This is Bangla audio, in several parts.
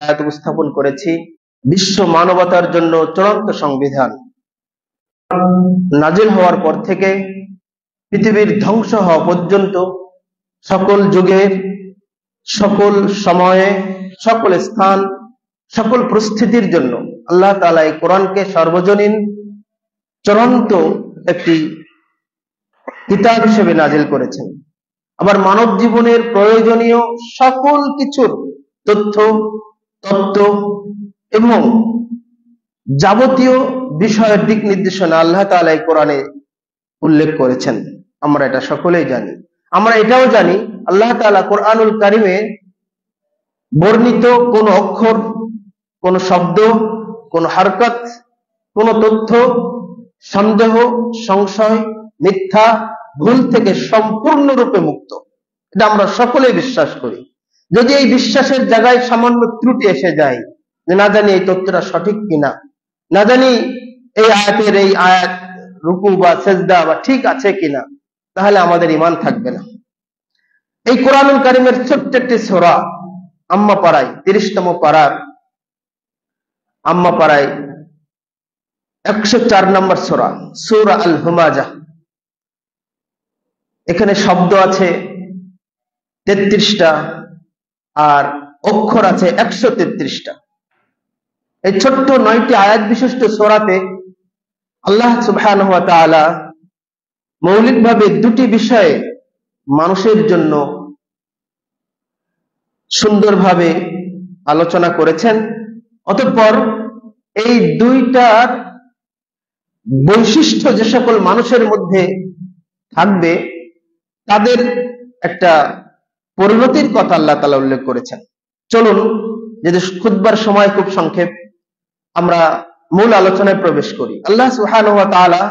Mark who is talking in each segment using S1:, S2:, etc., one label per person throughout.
S1: আয়াত উপস্থাপন করেছি। বিশ্ব মানবতার জন্য চূড়ান্ত সংবিধান নাজিল হওয়ার পর থেকে পৃথিবীর ধ্বংস হওয়া পর্যন্ত সকল যুগের, সকল সময়ে, সকল স্থান, সকল পরিস্থিতির জন্য আল্লাহ তাআলা এই কোরআনকে সর্বজনীন চূড়ান্ত একটি কিতাব হিসেবে নাজিল করেছেন। আবার মানব জীবনের প্রয়োজনীয় সকল কিছুর তথ্য, তত্ত্ব এবং যাবতীয় বিষয়ের দিক নির্দেশনা আল্লাহ তাআলা এই কোরআনে উল্লেখ করেছেন। আমরা এটা সকলেই জানি। আমরা এটাও জানি আল্লাহ তাআলা কোরআনুল কারিমে বর্ণিত কোন অক্ষর, কোন শব্দ, কোন হারকত, কোন তথ্য সন্দেহ, সংশয়, মিথ্যা, ভুল থেকে সম্পূর্ণরূপে মুক্ত। এটা আমরা সকলেই বিশ্বাস করি। যদি এই বিশ্বাসের জায়গায় সামান্য ত্রুটি এসে যায়, যে না জানি এই তথ্যটা সঠিক কিনা, না জানি এই আয়াতের এই আয়াত রুকু বা সেজদা বা ঠিক আছে কিনা, তাহলে আমাদের ঈমান থাকবে না। এই কোরআনুল কারীমের ছোট্ট একটি সূরা আম্মা পাড়ায় 30তম পারার আম্মা পাড়ায় 104 নম্বর সূরা, সূরা আল হুমাজাহ। এখানে শব্দ আছে 33টা আর অক্ষর আছে 133টা। এই ছোট্ট 9টি আয়াত বিশিষ্ট সূরাতে আল্লাহ সুবহানাহু ওয়া তাআলা মৌলিকভাবে দুটি বিষয়ে মানুষের জন্য সুন্দরভাবে আলোচনা করেছেন। অতঃপর এই দুইটার বৈশিষ্ট্য যে সকল মানুষের মধ্যে থাকবে তাদের একটা পরিণতির কথা আল্লাহ তাআলা উল্লেখ করেছেন। চলুন, যদি খুতবার সময় খুব সংক্ষেপ, আমরা মূল আলোচনায় প্রবেশ করি। আল্লাহ সুবহানাহু ওয়া তাআলা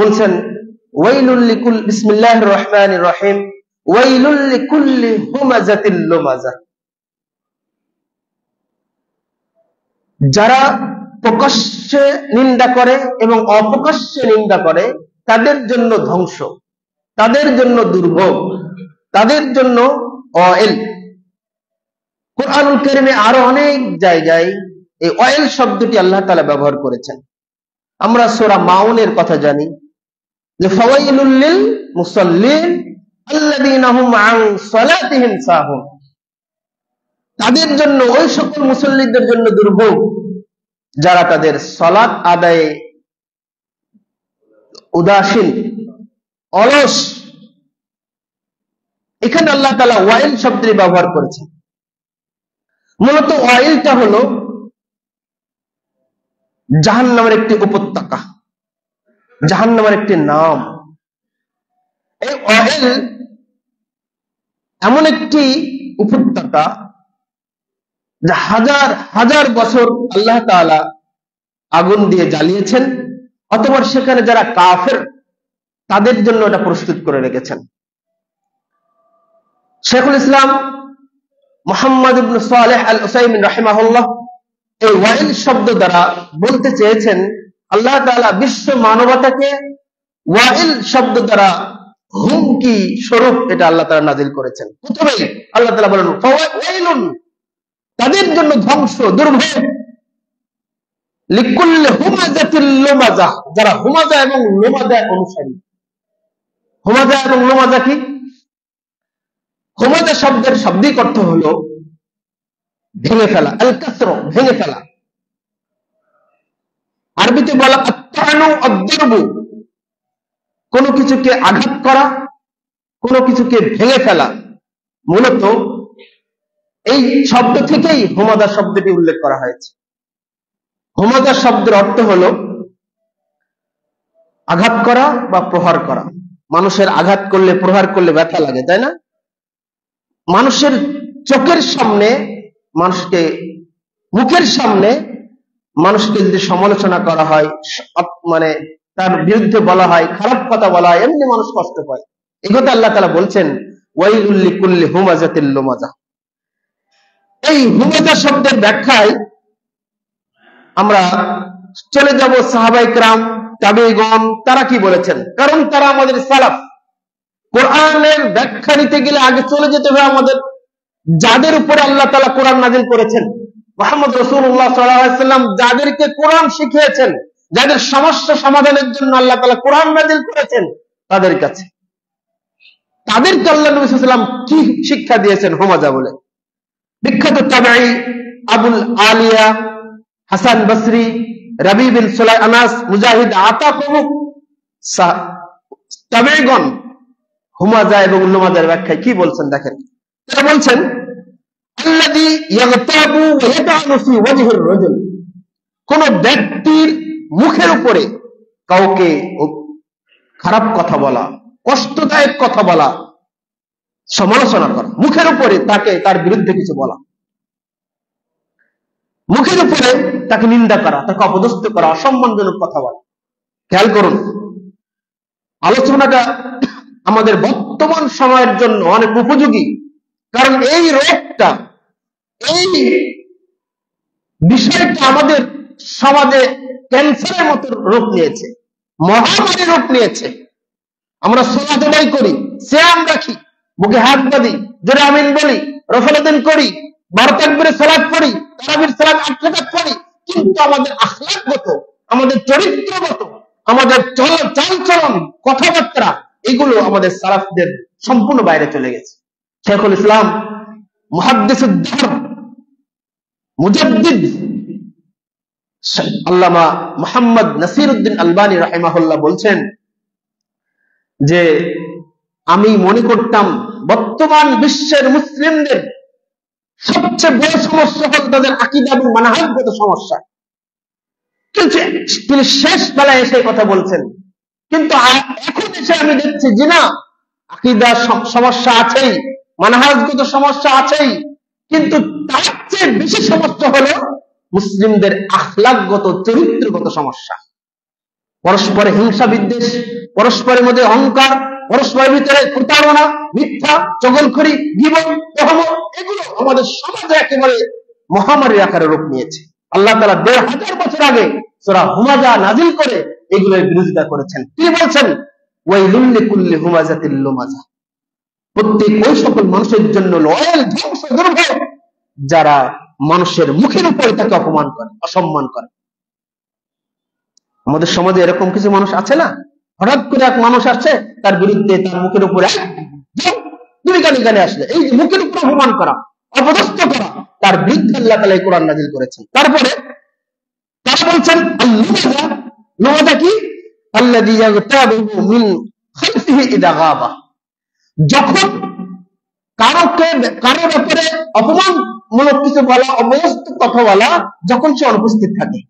S1: বলছেন, ওয়াইলুল লিকুল বিসমিল্লাহির রহমানির রহিম ওয়াইলুল লিকুল্লি হুমাযাতিল লুমাযাহ। যারা প্রকাশ্যে নিন্দা করে এবং অপ্রকাশ্যে নিন্দা করে তাদের জন্য ধ্বংস, তাদের জন্য দুর্ভোগ, তাদের জন্য অয়েল। কোরআনুল কারীমে আরো অনেক জায়গায় এই অয়েল শব্দটি আল্লাহ তাআলা ব্যবহার করেছেন। আমরা সূরা মাউনের কথা জানি যে ফাওয়াইলুল লিল মুসাল্লিন আল্লাযীনা হুম আন সালাতিহিম সাহুন। তাদের জন্য, ওই সকল মুসল্লিদের জন্য দুর্ভোগ যারা তাদের সালাত আদায়ে উদাসীন, অলস। এখানে আল্লাহ তাআলা ওয়াইল শব্দটি ব্যবহার করেছেন। মূলত ওয়াইলটা হলো জাহান্নামের একটি উপত্যকা, জাহান্নামের একটি নাম। এই ওয়াইল এমন একটি উপত্যকা যা হাজার হাজার বছর আল্লাহ তাআলা আগুন দিয়ে জ্বালিয়েছেন, অতঃপর সেখানে যারা কাফের তাদের জন্য এটা প্রস্তুত করে রেখেছেন। শেখুল ইসলাম মুহাম্মদ ইবনে সালেহ আল উসাইমিন রাহিমাহুল্লাহ এই ওয়াইল শব্দ দ্বারা বলতে চেয়েছেন আল্লাহ তাআলা বিশ্ব মানবতাকে ওয়াইল শব্দ দ্বারা হুমকি স্বরূপ এটা আল্লাহ তাআলা নাজিল করেছেন। প্রথমেই আল্লাহ তাআলা বলেন ওয়াইলুন, তাদের জন্য ধ্বংস, দুর্ভোগ, লিকুল্লি হুমাযাতিল লুমাযাহ, যারা হুমাযা এবং লুমাযা অনুসারী। হুমাযা এবং লুমাযা কি? হুমাযা শব্দের শাব্দিক অর্থ হলো ভেঙে ফেলা, আল কাসর, ভেঙে ফেলা। আরবিতে বলা আত-তা'নু আদ-দারবু, কোনো কিছুকে আঘাত করা, কোনো কিছুকে ভেঙে ফেলা। মূলত এই শব্দ থেকেই হুমাযা শব্দটি উল্লেখ করা হয়েছে। হুমাযা শব্দের অর্থ হলো আঘাত করা বা প্রহার করা। মানুষের আঘাত করলে, প্রহার করলে ব্যথা লাগে, তাই না? মানুষের চোখের সামনে, মানুষকে মুখের সামনে মানুষকে যদি সমালোচনা করা হয়, মানে তার বিরুদ্ধে বলা হয়, খারাপ কথা বলা হয়, এমনি মানুষ কষ্ট পায়। এই কথা আল্লাহ তাআলা বলছেন ওয়াইলুল লিকুল্লি হুমাযাতিল লুমাযাহ। এই হুমাযা শব্দের ব্যাখ্যায় আমরা চলে যাব সাহাবায়ে কেরাম, তাবেঈগণ তারা কি বলেছেন, কারণ তারা আমাদের সালাফ। কোরআনের ব্যাখ্যা নিতে গেলে আগে চলে যেতে হবে আমাদের যাদের উপরে আল্লাহ তাআলা কোরআন নাযিল করেছেন, মুহাম্মদ রাসূলুল্লাহ সাল্লাল্লাহু আলাইহি ওয়াসাল্লাম যাদেরকে কোরআন শিখিয়েছেন, যাদের সমস্যা সমাধানের জন্য আল্লাহ তাআলা কোরআন নাযিল করেছেন, তাদের কাছে তাদেরকে আল্লাহ নবী সাল্লাল্লাহু আলাইহি ওয়াসাল্লাম কি শিক্ষা দিয়েছেন হুমাজা বলে। বিখ্যাত তাবেঈ আবুল আলিয়া, হাসান বসরি, রবি বিন সুলাই, আনাস, মুজাহিদ, আতা প্রমুখ তাবেঈগণ হুমাজা এবং লুমাজার ব্যাখ্যায় কি বলছেন দেখেন। তারা বলছেন আল্লাযী ইয়াগতাবু ওয়া ইয়াতা'নু ফি ওয়াজহির রাজুল, কোন ব্যক্তির মুখের উপরে কাউকে খারাপ কথা বলা, কষ্টদায়ক কথা বলা, সমালোচনা করা, মুখের উপরে তাকে তার বিরুদ্ধে কিছু বলা, মুখের উপরে তাকে নিন্দা করা, তাকে অপদস্থ করা, অসম্মানজনক কথা বলা। খেয়াল করুন, আলোচনাটা আমাদের বর্তমান সময়ের জন্য অনেক উপযোগী, কারণ এই রোগটা, এই বিষয়টা আমাদের সমাজে ক্যান্সারের মতো রূপ নিয়েছে, মহামারী রূপ নিয়েছে। আমরা সালাত আদায় করি, সিয়াম রাখি, বুকে হাত বাঁধি, জোরে আমিন বলি, রফালাদিন করি, 12 তাকবীরের সালাত পড়ি, তারাবির সালাত 8 রাকাত পড়ি, কিন্তু আমাদের আখলাকগত, আমাদের চরিত্রগত, আমাদের চালচলন, কথাবার্তা, এগুলো আমাদের সালাফদের সম্পূর্ণ বাইরে চলে গেছে। শেখুল ইসলাম মুহাদ্দিসুদ দাহর মুজাদ্দিদ আল্লামা মুহাম্মদ নাসিরউদ্দিন আলবানী রাহিমাহুল্লাহ বলছেন যে আমি মনে করতাম বর্তমান বিশ্বের মুসলিমদের সবচেয়ে বড় সমস্যা হল তাদের আকীদা এবং মানহাজগত সমস্যা, কিন্তু তিনি শেষ বেলায় এসে কথা বলছেন, কিন্তু এখন এসে আমি দেখছি যে না, আকীদা সমস্যা আছেই, মানহাজগত সমস্যা আছেই, কিন্তু তার চেয়ে বেশি সমস্যা হলো মুসলিমদের আখলাকগত, চরিত্রগত সমস্যা। পরস্পরে হিংসা বিদ্বেষ, পরস্পরের মধ্যে অহংকার, পরস্পরের ভিতরে প্রতারণা, মিথ্যা, চগলখড়ি, গীবত, তহমত, এগুলো আমাদের সমাজে একেবারে মহামারীর আকারে রূপ নিয়েছে। আল্লাহ তাআলা 1500 বছর আগে সূরা হুমাজা নাযিল করে এগুলোর বিরোধিতা করেছেন। তিনি বলছেন ওয়াইলুল লিকুল্লি হুমাজাতিল লুমাজা, প্রত্যেক ওই সকল মানুষের জন্য লয়াল ধ্বংস দুর্ভোগ যারা মানুষের মুখের উপরে তাকে অপমান করে, অসম্মান করে। আমাদের সমাজে এরকম কিছু মানুষ আছে না, হঠাৎ করে এক মানুষ আসছে, তার বিরুদ্ধে তার মুখের উপরে দুই গানে আসলে এই মুখের উপরে অপমান করা, অপদস্থ করা, তার বিরুদ্ধে আল্লাহ তাআলা কোরআন নাযিল করেছেন। তারপরে তারা বলছেন লুমাজা কি, আল্লাযী ইয়াগতাবু মিন খালফিহি ইযা গাবা, যখন কারো ব্যাপারে অপমানমূলক কিছু বলা, অবস্থ কথা বলা, যখন সে অনুপস্থিত থাকে,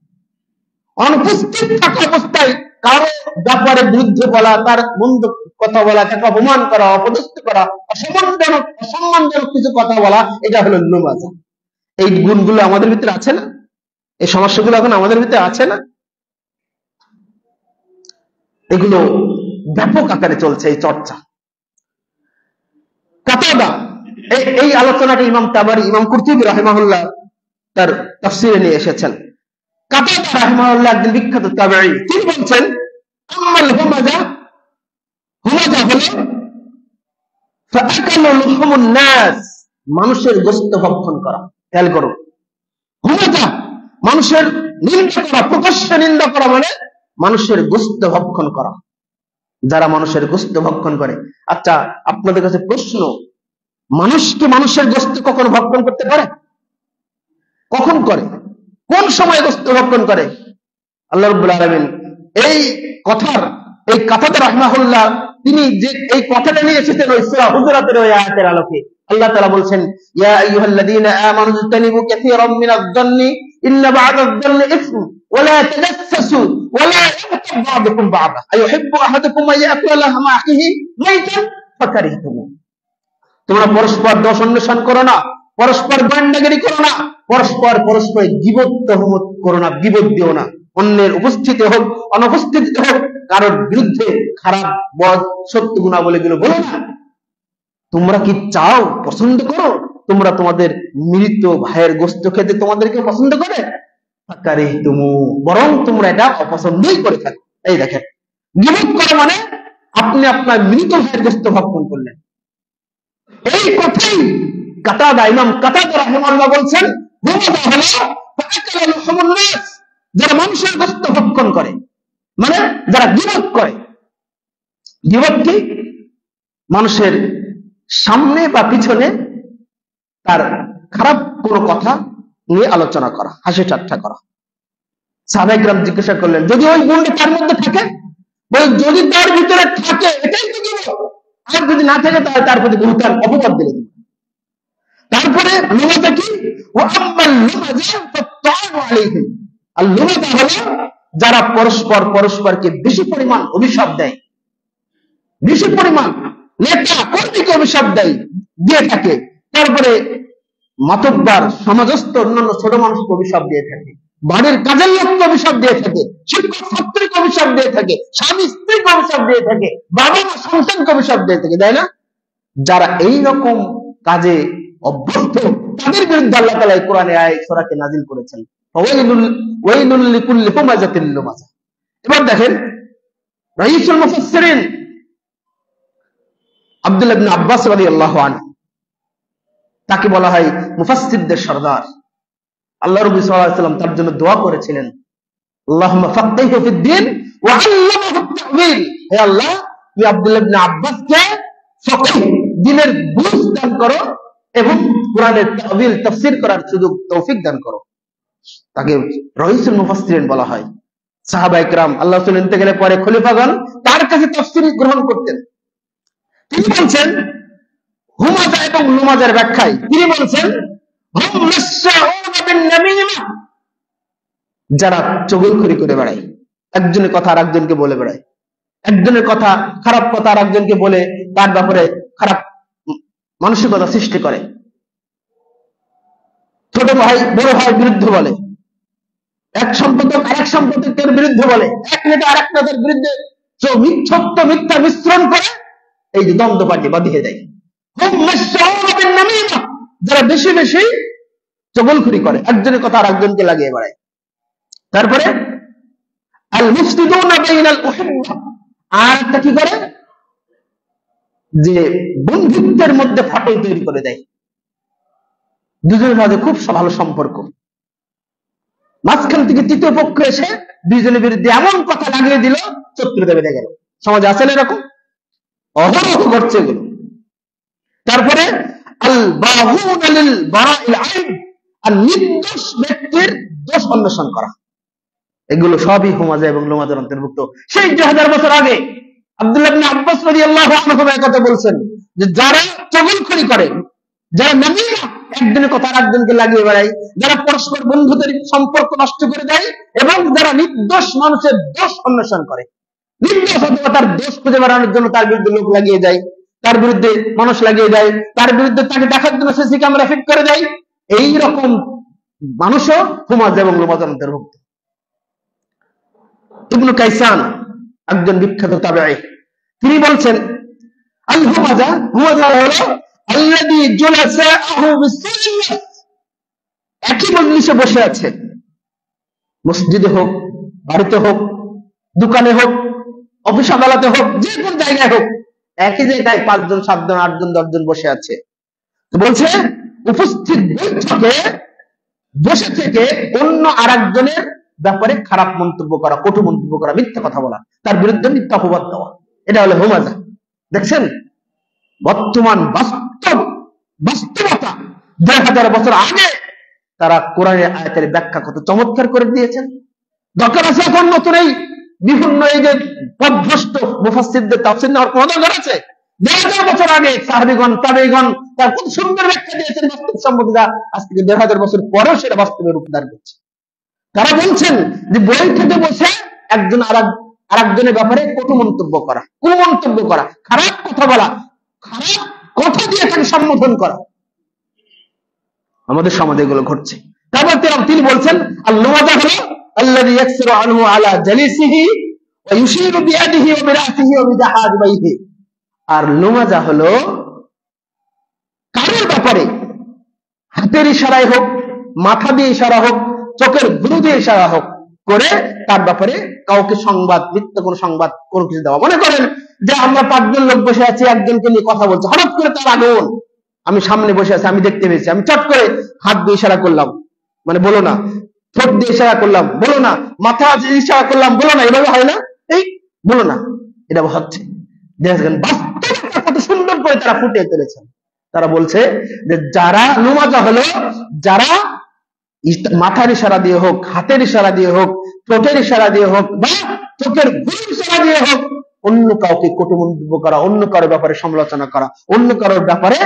S1: অনুপস্থিত থাকা অবস্থায় কারো ব্যাপারে বিরুদ্ধে বলা, তার মন্দ কথা বলা, তাকে অপমান করা, অপদস্থ করা, অসম্মানজনক কিছু কথা বলা, এটা হলো লুমাজা। এই গুণগুলো আমাদের ভিতরে আছে না? এই সমস্যাগুলো এখন আমাদের ভিতরে আছে না? এগুলো ব্যাপক আকারে চলছে এই চর্চা। কাতাদা, এই আলোচনাটা ইমাম তাবারি, ইমাম কুরতুবী রাহিমাহুল্লাহ তার তাফসীরে নিয়ে এসেছেন। কাতাদা রাহিমাহুল্লাহ একজন বিখ্যাত তাবেঈ, তিনি বলছেন আম্মাল হুমাজা, হুমাজা হলো ফাআকালু লুহুমুন নাস, মানুষের গোশত ভক্ষণ করা। খেয়াল করো, হুমাজা মানুষের নিন্দা করা, প্রকাশ্য নিন্দা করা, মানে মানুষের গোশত ভক্ষণ করা। যারা মানুষের গোশত ভক্ষণ করে, আচ্ছা আপনাদের কাছে প্রশ্ন, মানুষকে মানুষের গোশত কখন ভক্ষণ করতে পারে? কখন করে? কোন সময় গোশত ভক্ষণ করে? আল্লাহ রাব্বুল আলামিন এই কাতাদা রাহিমাহুল্লাহ তিনি যে এই কথাটা নিয়ে এসেছেন ওই সূরা হুজুরাতের ওই আয়াতের আলোকে। আল্লাহ তাআলা বলছেন ইয়া আইয়ুহাল্লাযীনা আমানু ইজতানিবু কাসীরাম মিনাজ-যন্নি ইন্না বা'দাজ-যন্নি ইসম ওয়া লা তাজাসসু ওয়া লা ইয়াগতাব বা'দুকুম বা'দা আইয়ুহিব্বু আহাদুকুম আন ইয়াকুলা লাহমা আখিহি মাইতান ফাকারিহতুমু। তোমরা পরস্পর দোষ অন্বেষণ করো না, পরস্পর গোয়েন্দাগিরি করো না, পরস্পর গীবত তহমত করো না, গীবত দিও না। অন্যের উপস্থিতি হোক অনুপস্থিতি হোক, কারোর বিরুদ্ধে খারাপ বদ সত্য গুণাবলীগুলো বলো না। তোমরা কি চাও, পছন্দ করো তোমরা তোমাদের মৃত ভাইয়ের গোশত খেতে তোমাদেরকে পছন্দ করে? বরং তোমরা এটা অপছন্দই করে থাকো। এই দেখেন, গীবত করা মানে আপনি আপনার মৃত ভাইয়ের গোশত ভক্ষণ করলেন। এই কথাই কাতাদা, ইমাম কাতাদা রাহিমাহুল্লাহ বলছেন যারা মানুষের গোশত ভক্ষণ করে, মানে যারা গীবত করে। গীবত কি? মানুষের সামনে বা পিছনে তার খারাপ কোনো কথা নিয়ে আলোচনা করা, হাসি ঠাট্টা করা। সাহাবায়ে কেরাম জিজ্ঞাসা করলেন, যদি ওই গুণটা তার মধ্যে থাকে, বলে যদি তার ভিতরে থাকে এটাই তো গীবত, আর যদি না থাকে তাহলে তার প্রতি বুহতান অপবাদ দিলে। তারপরে লুমাজা কি? আর লুমাজা হলো যারা পরস্পরকে বেশি পরিমাণ অভিশাপ দেয়, বেশি পরিমাণ নেতা কর্মীকে অভিশাপ দিয়ে থাকে, তারপরে মাতব্বর সমাজস্থ অন্যান্য ছোট মানুষকে অভিশাপ দিয়ে থাকে, বাড়ির কাজের লোককে অভিশাপ দিয়ে থাকে, শিক্ষক ছাত্রীকে অভিশাপ দিয়ে থাকে, স্বামী স্ত্রীকে অভিশাপ দিয়ে থাকে, বাবা মা সন্তানকে অভিশাপ দিয়ে থাকে, তাই না? যারা এই রকম কাজে অভ্যস্ত তাদের বিরুদ্ধে আল্লাহ তাআলা কোরআনে আয়াত সূরাকে নাযিল করেছেন, ওয়াইলুল লিকুল্লি হুমাযাতিল লুমাযা। এবার দেখেন রাইসুল মুফাসসিরিন আব্দুল্লাহ ইবনে আব্বাস রাদিয়াল্লাহু আনহু, তাকে বলা হয় মুফাসসিরদের সরদার। আল্লাহ রাব্বুল সাল্লাল্লাহু আলাইহি ওয়াসাল্লাম তার জন্য দোয়া করেছিলেন, আল্লাহুম্মা ফাক্কিহহু ফিদ-দীন ওয়া আল্লিমহু আত-তা'ওয়ীল। হে আল্লাহ, তুমি আব্দুল্লাহ ইবনে আব্বাসকে ফকিহ, দ্বীনের বুঝ দান করো এবং কোরআনের তা'ওয়ীল তাফসীর করার সুযোগ তৌফিক দান করো। তাকে রাইসুল মুফাসসিরিন বলা হয়। সাহাবায়ে কেরাম আল্লাহ রাসূল ইন্তেকালের পরে খলিফাগণ তার কাছে তাফসীর গ্রহণ করতেন। তিনি বলছেন হুমাজা এবং লুমাজার ব্যাখ্যায়, তিনি বলছেন যারা চগলখড়ি করে বেড়ায়, একজনের কথা আর একজনকে বলে বেড়ায়, একজনের কথা খারাপ কথা আর একজনকে বলে তার ব্যাপারে খারাপ মানসিকতা সৃষ্টি করে, ছোট ভাই বড় ভাইয়ের বিরুদ্ধে বলে, এক সম্পাদক আরেক সম্পাদকের বিরুদ্ধে বলে, এক নেতা আরেক নেতার বিরুদ্ধে সত্য মিথ্যা মিশ্রণ করে এই যে দ্বন্দ্ব পার্টি বাঁধিয়ে দেয়। যারা বেশি বেশি চগলখড়ি করে, একজনের কথা আর একজনকে লাগিয়ে বেড়ায়। তারপরে আল মুফসিদুনা বাইনাল উহুব্বা, আর একটা কি করে, যে বন্ধুত্বের মধ্যে ফাটল তৈরি করে দেয়। দুজনের মাঝে খুব ভালো সম্পর্ক, মাঝখান থেকে তৃতীয় পক্ষ এসে দুইজনের বিরুদ্ধে এমন কথা লাগিয়ে দিল, শত্রুতা বেঁধে গেল। সমাজে আছে না এরকম? অহরহ ঘটছে এগুলো। তারপরে আল বাগুন লিল বারাইল আইব, আর নির্দোষ ব্যক্তির দোষ অন্বেষণ করা, এগুলো সবই হুমাজা এবং লুমাজার অন্তর্ভুক্ত। সেই 2000 বছর আগে আব্দুল্লাহ ইবনে আব্বাস রাদিয়াল্লাহু আনহু এই কথা বলছেন যে যারা চগলখড়ি করে, যারা নামিরা একজনের কথা আর একজনকে লাগিয়ে বেড়ায়, যারা পরস্পর বন্ধুদের সম্পর্ক নষ্ট করে দেয়, এবং যারা নির্দোষ মানুষের দোষ অন্বেষণ করে, নির্দোষ অথবা তার দোষ খুঁজে বেড়ানোর জন্য তার বিরুদ্ধে লোক লাগিয়ে যায়, তার বিরুদ্ধে মানুষ লাগিয়ে দেয়, তার বিরুদ্ধে তাকে দেখার জন্য সিসি ক্যামেরা ফিট করে দেয়, এই রকম মানুষও হুমাজা এবং লুমাজার অন্তর্ভুক্ত। ইবনে কাইসান একজন বিখ্যাত তাবেঈ, তিনি বলছেন আল হুমাজা, হুমাজা হলো আল্লাযী জুলাসাহু বিস-সুন্নাহ, একই মজলিসে বসে আছে, মসজিদে হোক, বাড়িতে হোক, দোকানে হোক, অফিস আদালতে হোক, যে কোন জায়গায় হোক, একই জায়গায় 5 জন 7 জন 8 জন 10 জন বসে আছে। বলছে উপস্থিত বৈঠকে বসে থেকে অন্য আরেকজনের ব্যাপারে খারাপ মন্তব্য করা, কটু মন্তব্য করা, মিথ্যা কথা বলা, তার বিরুদ্ধে মিথ্যা অপবাদ দেওয়া, এটা হলো হুমাজা। দেখছেন বর্তমান বাস্তবতা 2000 বছর আগে তারা কোরআনের আয়াতের ব্যাখ্যা কত চমৎকার করে দিয়েছেন। দরকার আছে এখন নতুন এই বিভিন্ন এই যে পথভ্রষ্ট মুফাসসিরদের তাফসীর নেওয়ার কোনো দরকার আছে? 2000 বছর আগে সাহাবীগণ তাবেঈগণ তার খুব সুন্দর ব্যাখ্যা দিয়েছেন বাস্তব সম্বন্ধে, আজ থেকে 1500 বছর পরেও সেটা বাস্তবে রূপ দান করছে। তারা বলছেন যে বৈঠকে বসে একজন আরেকজনের ব্যাপারে কটু মন্তব্য করা, কুমন্তব্য করা, খারাপ কথা বলা, খারাপ কথা দিয়ে তাকে সম্বোধন করা, আমাদের সমাজে এগুলো ঘটছে। তারপর তিনি বলছেন আল লুমাজা হলো আল্লাযী ইয়াকসিরু আনহু আলা জালিসিহি ওয়া ইউশিরু বিয়াদিহি ওয়া বিরাসিহি ওয়া বিজাহাবিহি, আর লুমাজা হলো কারোর ব্যাপারে হাতের ইশারায় হোক, মাথা দিয়ে ইশারা হোক, চোখের ভ্রু দিয়ে ইশারা হোক করে তার ব্যাপারে কাউকে সংবাদ, মিথ্যা কোনো সংবাদ কোনো কিছু দেওয়া। মনে করেন যে আমরা 5 জন লোক বসে আছি, একজনকে নিয়ে কথা বলছি, হঠাৎ করে তার আগমন, আমি সামনে বসে আছি, আমি দেখতে পেয়েছি, আমি চট করে হাত দিয়ে ইশারা করলাম, মানে বলো না, ঠোঁট দিয়ে ইশারা করলাম বলো না, মাথা দিয়ে ইশারা করলাম বলো না, এভাবে হয় না, এই বলো না, এটা হচ্ছে। দেখেন বাস্তবতা কত সুন্দর করে তারা ফুটিয়ে তুলেছেন। তারা বলছে যে যারা নুমাজা হলো, যারা মাথার ইশারা দিয়ে হোক, হাতের ইশারা দিয়ে হোক, ঠোঁটের ইশারা দিয়ে হোক, বা চোখের ভুল ইশারা দিয়ে হোক, অন্য কাউকে কটু মন্তব্য করা, অন্য কারোর ব্যাপারে সমালোচনা করা, অন্য কারোর ব্যাপারে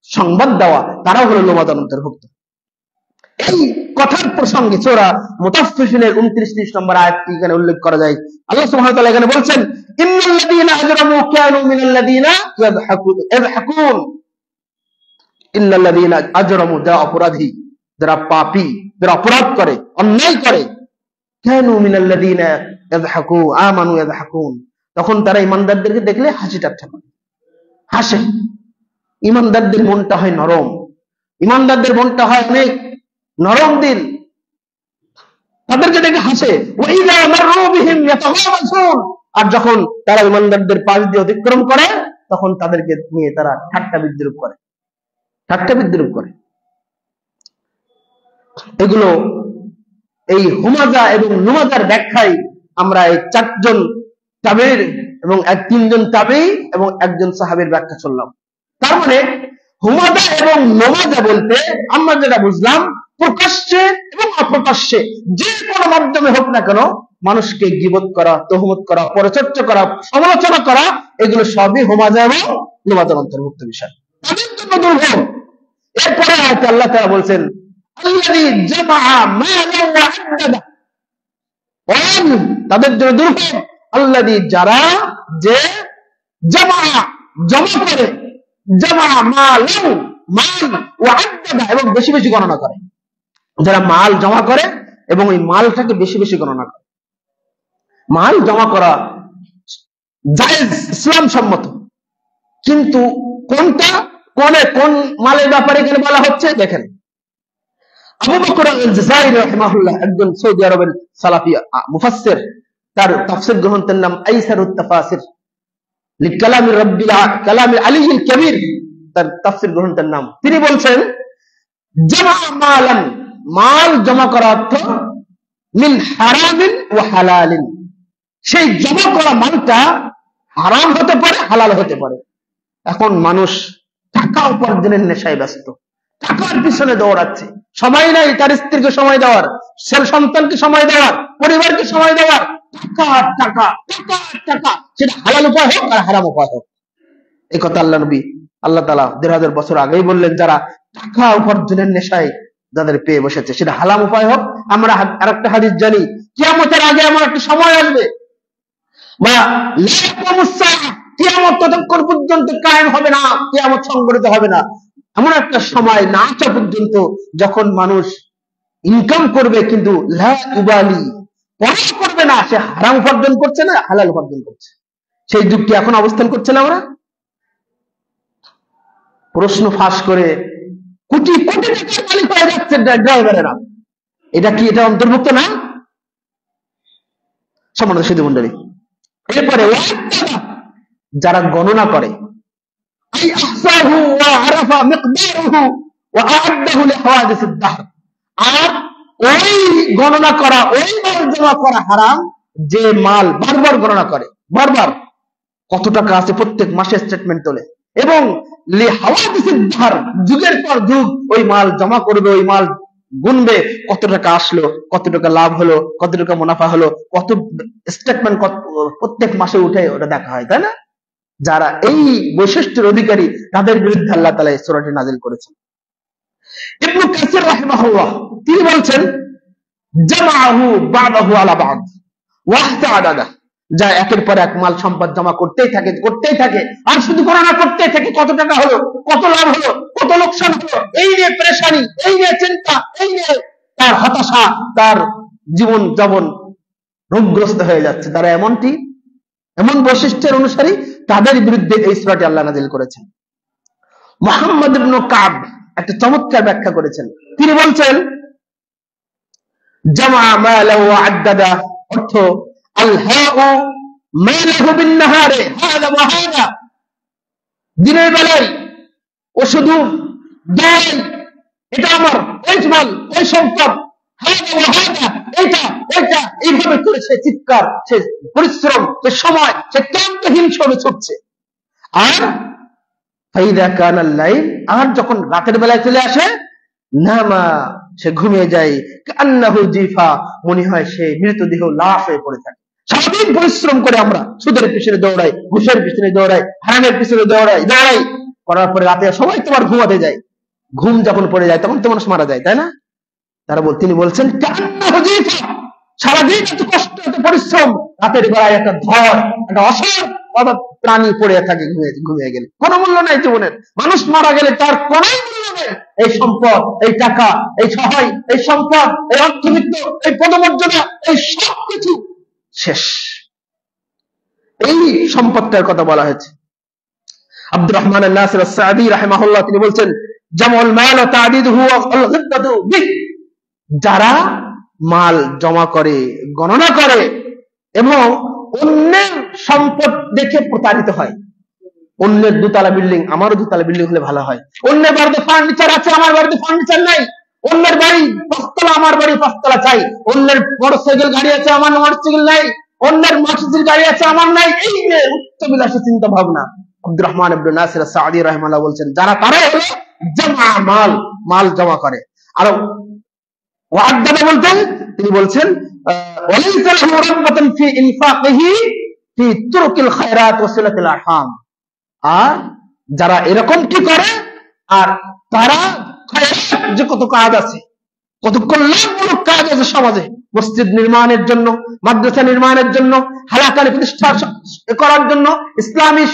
S1: সংবাদ দেওয়া, তারাও হলো নুমাজার অন্তর্ভুক্ত। এই কথার প্রসঙ্গে সূরা মুতাফফিফিনের 29 নম্বর আয়াতটি এখানে উল্লেখ করা যায়। আল্লাহ সুবহানাহু ওয়া তাআলা এখানে বলছেন, ইন্নাল্লাযীনা আজরামু কানু মিনাল্লাযীনা ইয়াদহাকুন। ইন্নাল্লাযীনা আজরামু, যারা অপরাধী, যারা পাপী, যারা অপরাধ করে, অন্যায় করে, কানু মিনাল্লাযীনা আমানু ইয়াদহাকুন, তখন তারা ঈমানদারদেরকে দেখলে হাসি ঠাট্টা করে, হাসে। ঈমানদারদের মনটা হয় নরম, ঈমানদারদের মনটা হয় অনেক নরম দিল, তাদেরকে দেখে হাসে। ওয়াইযা মাররু বিহিম ইয়াতাগামাজুন, আর যখন তারা ঈমানদারদের পাশ দিয়ে অতিক্রম করে তখন তাদেরকে নিয়ে তারা ঠাট্টা বিদ্রূপ করে, ঠাট্টা বিদ্রূপ করে। এগুলো এই হুমাজা এবং নুমাজার ব্যাখ্যায় আমরা এই 4 জন তাবেঈর এবং 3 জন তাবেঈ এবং 1 জন সাহাবীর ব্যাখ্যা শুনলাম। তার মানে হুমাজা এবং নুমাজা বলতে আমরা যেটা বুঝলাম, প্রকাশ্যে এবং অপ্রকাশ্যে যে কোনো মাধ্যমে হোক না কেন মানুষকে গীবত করা, তহমত করা, পরচর্চা করা, সমালোচনা করা, এগুলো সবই হুমাজা এবং নুমাজার অন্তর্ভুক্ত বিষয়, তাদের জন্য দুর্ভোগ। এরপরে আয়াতে আল্লাহ তাআলা বলছেন, আল্লাযী জামাআ মালান ওয়া আদ্দাদা, তাদের জন্য দুর্ভোগ আল্লাযী, যারা যে জামাআ জমা করে, জামাআ মালান মাল ওয়া আদ্দাদা, এবং বেশি বেশি গণনা করে। যারা মাল জমা করে এবং ওই মালটাকে বেশি বেশি গণনা করে। মাল জমা করা জায়েজ, ইসলাম সম্মত, কিন্তু কোনটা কোন মালের ব্যাপারে এখানে বলা হচ্ছে দেখেন। আবু বকর আল-জাযাইরি রাহিমাহুল্লাহ, একজন সৌদি আরবের সালাফি মুফাসসির, তার তাফসীর গ্রন্থের নাম আইসারুত তাফাসির লিকালামি রাব্বিল কালামিল আলিয়্যিল কাবীর, তার তাফসীর গ্রন্থের নাম। তিনি বলছেন, জামা মালান, মাল জমা করা অর্থ মিন হারামিন ওয়া হালালিন, সেই জমা করা মালটা হারাম হতে পারে, হালাল হতে পারে। এখন মানুষ টাকা উপার্জনের নেশায় ব্যস্ত, টাকার পিছনে দৌড়াচ্ছে, সময় নাই তার স্ত্রীকে সময় দেওয়ার, সন্তানকে সময় দেওয়ার, পরিবারকে সময় দেওয়ার, টাকা টাকা টাকা টাকা, সেটা হালাল উপায় হোক আর হারাম উপায় হোক। এই কথা আল্লাহ নবী, আল্লাহ তাআলা 1500 বছর আগেই বললেন, যারা টাকা উপার্জনের নেশায় যাদের পেয়ে বসেছে, সেটা হালাল উপায় হোক। আমরা আরেকটা হাদিস জানি, কিয়ামতের আগে এমন একটা সময় আসবে, বা কিয়ামত ততক্ষণ পর্যন্ত কায়েম হবে না, কিয়ামত সংঘটিত হবে না, এমন একটা সময় না আসা পর্যন্ত যখন মানুষ ইনকাম করবে কিন্তু লা উবালি, পরোয়া করবে না সে হারাম উপার্জন করছে না হালাল উপার্জন করছে। সেই যুগটি এখন অবস্থান করছে না। আমরা প্রশ্ন ফাঁস করে কোটি কোটি টাকার মালিক হয়ে যাচ্ছে ড্রাইভারেরা, এটা কি এটা অন্তর্ভুক্ত না? সম্মানিত সুধী মণ্ডলী, এরপরে যারা গণনা করে, আর ওই গণনা করা, ওই মাল জমা করা হারাম যে মাল বারবার গণনা করে, বারবার কত টাকা আছে প্রত্যেক মাসে স্টেটমেন্ট তোলে, এবং যুগের পর যুগ ওই মাল জমা করবে, ওই মাল গুনবে, কত টাকা আসলো, কত টাকা লাভ হলো, কত টাকা মুনাফা হলো, কত স্টেটমেন্ট প্রত্যেক মাসে উঠে ওটা দেখা হয়, তাই না? যারা এই বৈশিষ্ট্যের অধিকারী তাদের বিরুদ্ধে আল্লাহ তাআলা এই সূরাটি নাযিল করেছেন। ইবনে কাসির রাহিমাহুল্লাহ তিনি বলছেন, জামাআহু বা'দাহু আলা বা'দ ওয়াহতা'াদাদা, যা একের পর এক মাল সম্পদ জমা করতেই থাকে আর শুধু গণনা করতেই থাকে, কত টাকা হলো, কত লাভ হলো, কত লোকসান হলো, এই নিয়ে পেরেশানি, এই নিয়ে চিন্তা, এই নিয়ে তার হতাশা, তার জীবন যাপন রোগগ্রস্ত হয়ে যাচ্ছে। তারা এমন বৈশিষ্ট্যের অনুসারী, তাদের বিরুদ্ধে এই সূরাটি আল্লাহ নাযিল করেছেন। মুহাম্মদ ইবনে কাব একটা চমৎকার ব্যাখ্যা করেছেন। তিনি বলছেন, জামা মালা ওয়া আদ্দাদা অর্থ আল-হাউ মালাহু বিন-নাহারে হাযা ওয়া হাযা, দিনের বেলায় ও শুধু দেয় এটা আমার, ওই মাল, ওই সম্পদ, এটা এটা এইভাবে করে সে চিৎকার, সে পরিশ্রম, সে সময়, সে ক্লান্তহীন শ্রমে ছুটছে। আর ফাইদা কানাল লাইল, আর যখন রাতের বেলায় চলে আসে, নামা, সে ঘুমিয়ে যায়, কান্নাহু জিফা, মনে হয় সে মৃতদেহ, লাশ হয়ে পড়ে থাকে। সারাদিন পরিশ্রম করে আমরা সুদের পিছনে দৌড়াই, ঘুষের পিছনে দৌড়াই, হারামের পিছনে দৌড়াই করার পরে রাতে সবাই তোমার ঘুমাতে যায়, ঘুম যখন পড়ে যায় তখন তো মানুষ মারা যায়, তাই না? তিনি বলছেন কান্নাহু জিফা, সারাদিন এত কষ্ট, এত পরিশ্রম, রাতের বেলায় একটা ধর, একটা অসার প্রাণী পড়ে থাকে ঘুমিয়ে গেলে, কোনো মূল্য নাই জীবনের। মানুষ মারা গেলে তার কোনো মূল্য নেই। এই সম্পদ, এই টাকা, এই সহায়, এই সম্পদ, এই অর্থবিত্ত, এই পদমর্যাদা, এই সবকিছু শেষ। এই সম্পদটার কথা বলা হয়েছে। আব্দুর রহমান আল-নাসির আস-সাদি রাহিমাহুল্লাহ তিনি বলছেন, জামউল মাল ওয়া তা'দীদুহু ওয়াল গিবতাতু বিহ, যারা মাল জমা করে, গণনা করে এবং অন্যের সম্পদ দেখে প্রতারিত হয়। অন্যের দুতলা বিল্ডিং, আমারও দুতলা বিল্ডিং হলে ভালো হয়। অন্যের বাড়িতে ফার্নিচার আছে, আমার বাড়িতে ফার্নিচার নাই। অন্যের বাড়ি 5 তলা, আমার বাড়ি 5 তলা চাই। অন্যের মোটরসাইকেল গাড়ি আছে, আমার মোটরসাইকেল নাই। অন্যের মার্সিডিজ গাড়ি আছে, আমার নাই। এই যে উচ্চবিলাসী চিন্তা ভাবনা, আব্দুর রহমান ইবনে নাসির আস-সাদি রাহিমাহুল্লাহ বলছেন, যারা তারা হলো জামা মাল, মাল জমা করে। আর ওয়াদাদা বলতেন, তিনি বলছেন ওয়ালাইসা লাহু রাগবাতুন ফি ইনফাকিহি ফি তুরুকিল খায়রাত ওয়া সিলাতিল আরহাম। আর যারা এরকম কি করে, আর তারা যে কত কাজ আছে, কত কল্যাণমূলক কাজ আছে সমাজে, মসজিদ নির্মাণের জন্য, মাদ্রাসা নির্মাণের জন্য, হালাকা প্রতিষ্ঠা করার জন্য, ইসলামী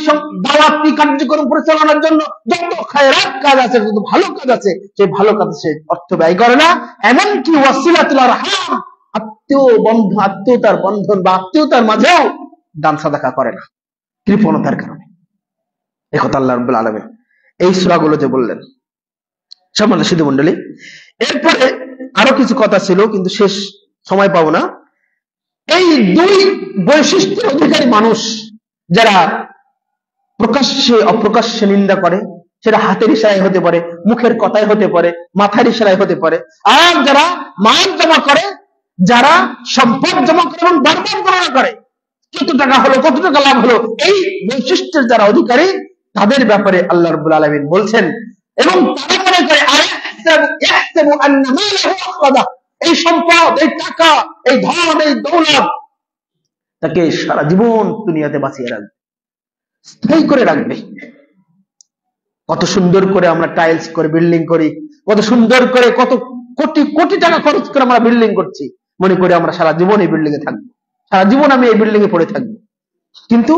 S1: দাওয়াতি কার্যক্রম পরিচালনার জন্য যত খায়রাত কাজ আছে, যত ভালো কাজ আছে, সেই ভালো কাজে সে অর্থ ব্যয় করে না। এমনকি ওয়াসিলাতুল আরহাম, আত্মীয়তার বন্ধন বা আত্মীয়তার মাঝেও দান সাদাকা করে না, কৃপণতার কারণে। এই কথা আল্লাহ রাব্বুল আলামিন এই সূরাগুলো যে বললেন। সম্মানিত সুধী মণ্ডলী, এরপরে আরো কিছু কথা ছিল, কিন্তু শেষ সময় পাবো না। এই দুই বৈশিষ্ট্যের অধিকারী মানুষ, যারা প্রকাশ্যে অপ্রকাশ্যে নিন্দা করে, সেটা হাতের ইশারায় হতে পারে, মুখের কথায় হতে পারে, মাথার ইশারায় হতে পারে, আর যারা মাল জমা করে, যারা সম্পদ জমা করে এবং বারবার গণনা করে কত টাকা হলো, কত টাকা লাভ হলো, এই বৈশিষ্ট্যের যারা অধিকারী, তাদের ব্যাপারে আল্লাহ রাব্বুল আলামিন বলছেন, এবং তারা মনে করে ইয়াহসাবু আন্না মালাহু আখলাদা, এই সম্পদ, এই টাকা, এই ধন, এই দৌলত তাকে সারা জীবন দুনিয়াতে বাঁচিয়ে রাখবে, স্থায়ী করে রাখবে। কত সুন্দর করে আমরা টাইলস করে বিল্ডিং করি, কত সুন্দর করে, কত কোটি কোটি টাকা খরচ করে আমরা বিল্ডিং করছি, মনে করি আমরা সারা জীবন এই বিল্ডিং এ থাকবো, সারা জীবন আমি এই বিল্ডিং এ পড়ে থাকবো। কিন্তু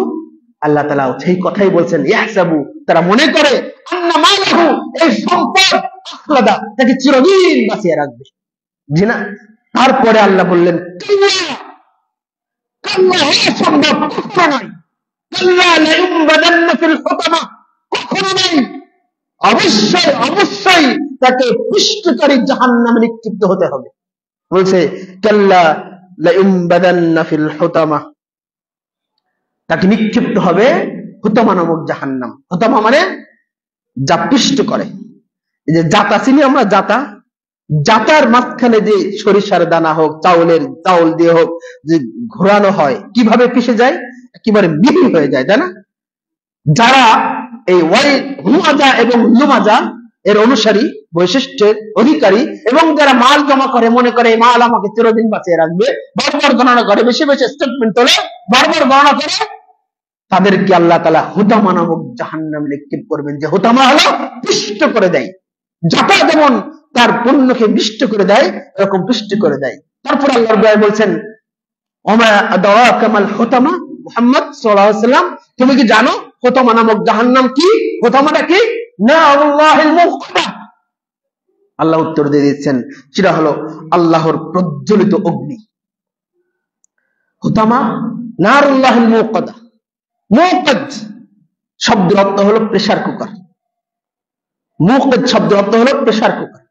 S1: আল্লাহ তাআলা সেই কথাই বলছেন, ইয়াহসাবু, তারা মনে করে, আন্না মালাহু, এই সম্পদ, আখলাদা, তাকে চিরদিন বাঁচিয়ে রাখবে। জি না। তারপরে আল্লাহ বললেন, কাল্লা, কাল্লা, সম্ভব কখনো নয়। কাল্লা লায়ুমবাদান্না ফিল হুতামা, কখনো নয়। অবশ্যই অবশ্যই তাকে পিষ্টকারী জাহান্নামে নিক্ষিপ্ত হতে হবে। বলছে কাল্লা লায়ুমবাদান্না ফিল হুতামা, তাকে নিক্ষিপ্ত হবে হুতামা নামক জাহান্নাম। হুতামা মানে যা পিষ্ট করে। এই যে জাতা চিনি আমরা, জাতা, জাতার মাঝখানে যে সরিষার দানা হোক, চাউল দিয়ে হোক, যে ঘোরানো হয়, কিভাবে পিষে যায়, একেবারে মিহি হয়ে যায়, তাই না? যারা এই হুমাজা এবং লুমাজা এর অনুসারী, বৈশিষ্ট্যের অধিকারী, এবং যারা মাল জমা করে, মনে করে এই মাল আমাকে চিরদিন বাঁচিয়ে রাখবে, বারবার গণনা করে, বেশি বেশি স্টেটমেন্ট তোলে, বারবার গণনা করে, তাদেরকে আল্লাহ তাআলা হুতামা নামক জাহান্নামে নিক্ষেপ করবেন। যে হুতামা হলো পিষ্ট করে দেয়, জাতা যেমন তার পণ্যকে পিষ্ট করে দেয়, এরকম পিষ্ট করে দেয়। তারপর আল্লাহ রাব্বুল বলছেন, ওমা আদরাকা মাল হুতামা, মুহাম্মদ সাল্লাল্লাহু আলাইহি ওয়াসাল্লাম, তুমি কি জানো হুতামা নামক জাহান্নাম কি? হুতামাটা কি? নারুল্লাহিল মুকদা। আল্লাহ উত্তর দিয়ে দিচ্ছেন, সেটা হলো আল্লাহর প্রজ্বলিত অগ্নি। হুতামা নারুল্লাহিল মুকদা। মুকদ শব্দের অর্থ হলো প্রেসার কুকার। মুকদ শব্দের অর্থ হলো প্রেসার কুকার।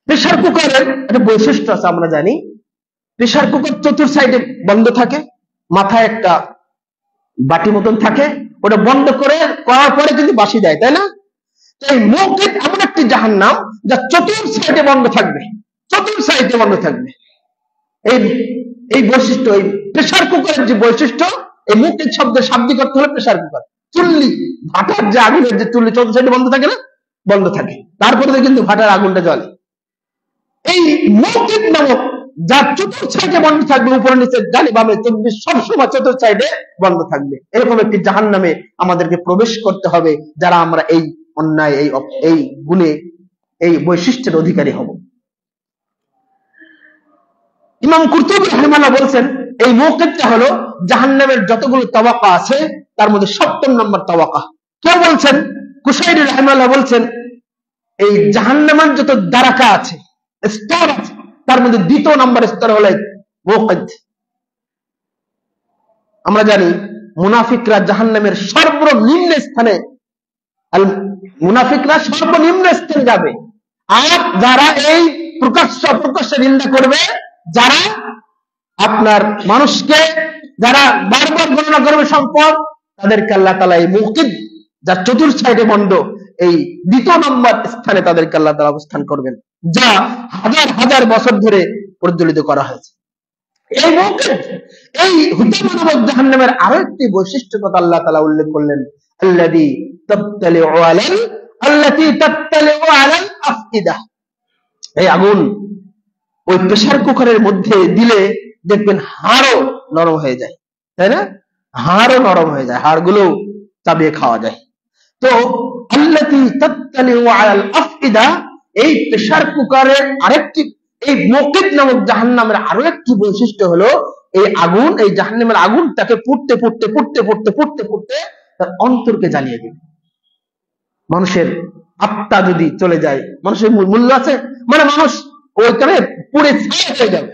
S1: প্রেসার কুকারের একটা বৈশিষ্ট্য আছে, আমরা জানি প্রেসার কুকার চতুর সাইডে বন্ধ থাকে, মাথায় একটা বাটি মতন থাকে, ওটা বন্ধ করার পরে কিন্তু বাঁশি দেয়, তাই না? এই মৌকিদ এমন একটি জাহান্নাম যা চতুর্থ সাইডে বন্ধ থাকবে, চতুর্থ সাইডে বন্ধ থাকবে। এই এই বৈশিষ্ট্য, এই প্রেসার কুকারের যে বৈশিষ্ট্য, এই মৌকিদ শব্দের শাব্দিক অর্থ হলো প্রেসার কুকার। চুল্লি, ভাটার যে আগুনের যে চুল্লি চতুর্থ সাইডে বন্ধ থাকে না, বন্ধ থাকে, তারপরে কিন্তু ভাটার আগুনটা জ্বলে। এই মৌকিদ নামক যার চতুর্থ সাইডে বন্ধ থাকবে, উপরে নিচে ডানে বামে সবসময় চতুর্থ সাইডে বন্ধ থাকবে, এরকম একটি জাহান্নামে আমাদেরকে প্রবেশ করতে হবে যারা আমরা এই অন্যায়, এই গুণে, এই বৈশিষ্ট্যের অধিকারী হব। ইমাম কুরতুবী রাহিমাহুল্লাহ বলছেন এই মৌকিদটা হলো জাহান্নামের যতগুলো তাবাকা আছে তার মধ্যে ৭০ নম্বর তাবাকা। কেউ বলছেন, কুশাইরি রাহিমাহুল্লাহ বলছেন এই জাহান্নামের যত দারাকা আছে, স্তর আছে, তার মধ্যে ২য় নম্বর স্তর হলো মৌকিদ। আমরা জানি মুনাফিকরা জাহান্নামের সর্বনিম্ন স্থানে, মুনাফিকরা সর্বনিম্ন স্থানে যাবে। আর যারা এই প্রকাশ্যে নিন্দা করবে, যারা আপনার মানুষকে, যারা বারবার গণনা করবে সম্পদ, তাদেরকে আল্লাহ তাআলা এই মৌকিদ, যার চতুর্থ সাইডে বন্ধ, এই ২য় নম্বর স্থানে তাদেরকে আল্লাহ তাআলা অবস্থান করবেন, যা হাজার হাজার বছর ধরে প্রজ্বলিত করা হয়েছে। এই মৌকিদ, এই হুতামা নামক জাহান্নামের আরো একটি বৈশিষ্ট্য কথা আল্লাহ তাআলা উল্লেখ করলেন, আল্লাযী তাত্তালিউ আলাল আফইদা। এই আগুন ওই প্রেসার কুকারের মধ্যে দিলে দেখবেন হাড়ও নরম হয়ে যায়, তাই না? হাড়ও নরম হয়ে যায়, হাড়গুলো চাবিয়ে খাওয়া যায়। তো আল্লাতী তাত্তালিউ আলাল আফইদা, এই প্রেসার কুকারের আরেকটি, এই মৌকিদ নামক জাহান্নামের আরো একটি বৈশিষ্ট্য হলো এই আগুন, এই জাহান্নামের আগুনটাকে পুড়তে পুড়তে পুড়তে পুড়তে পুড়তে পুড়তে তার অন্তরকে জ্বালিয়ে দেবে। মানুষের আত্মা যদি চলে যায়, মানুষের মূল্য আছে? মানে মানুষ ওইখানে পুড়ে ছাই হয়ে যাবে।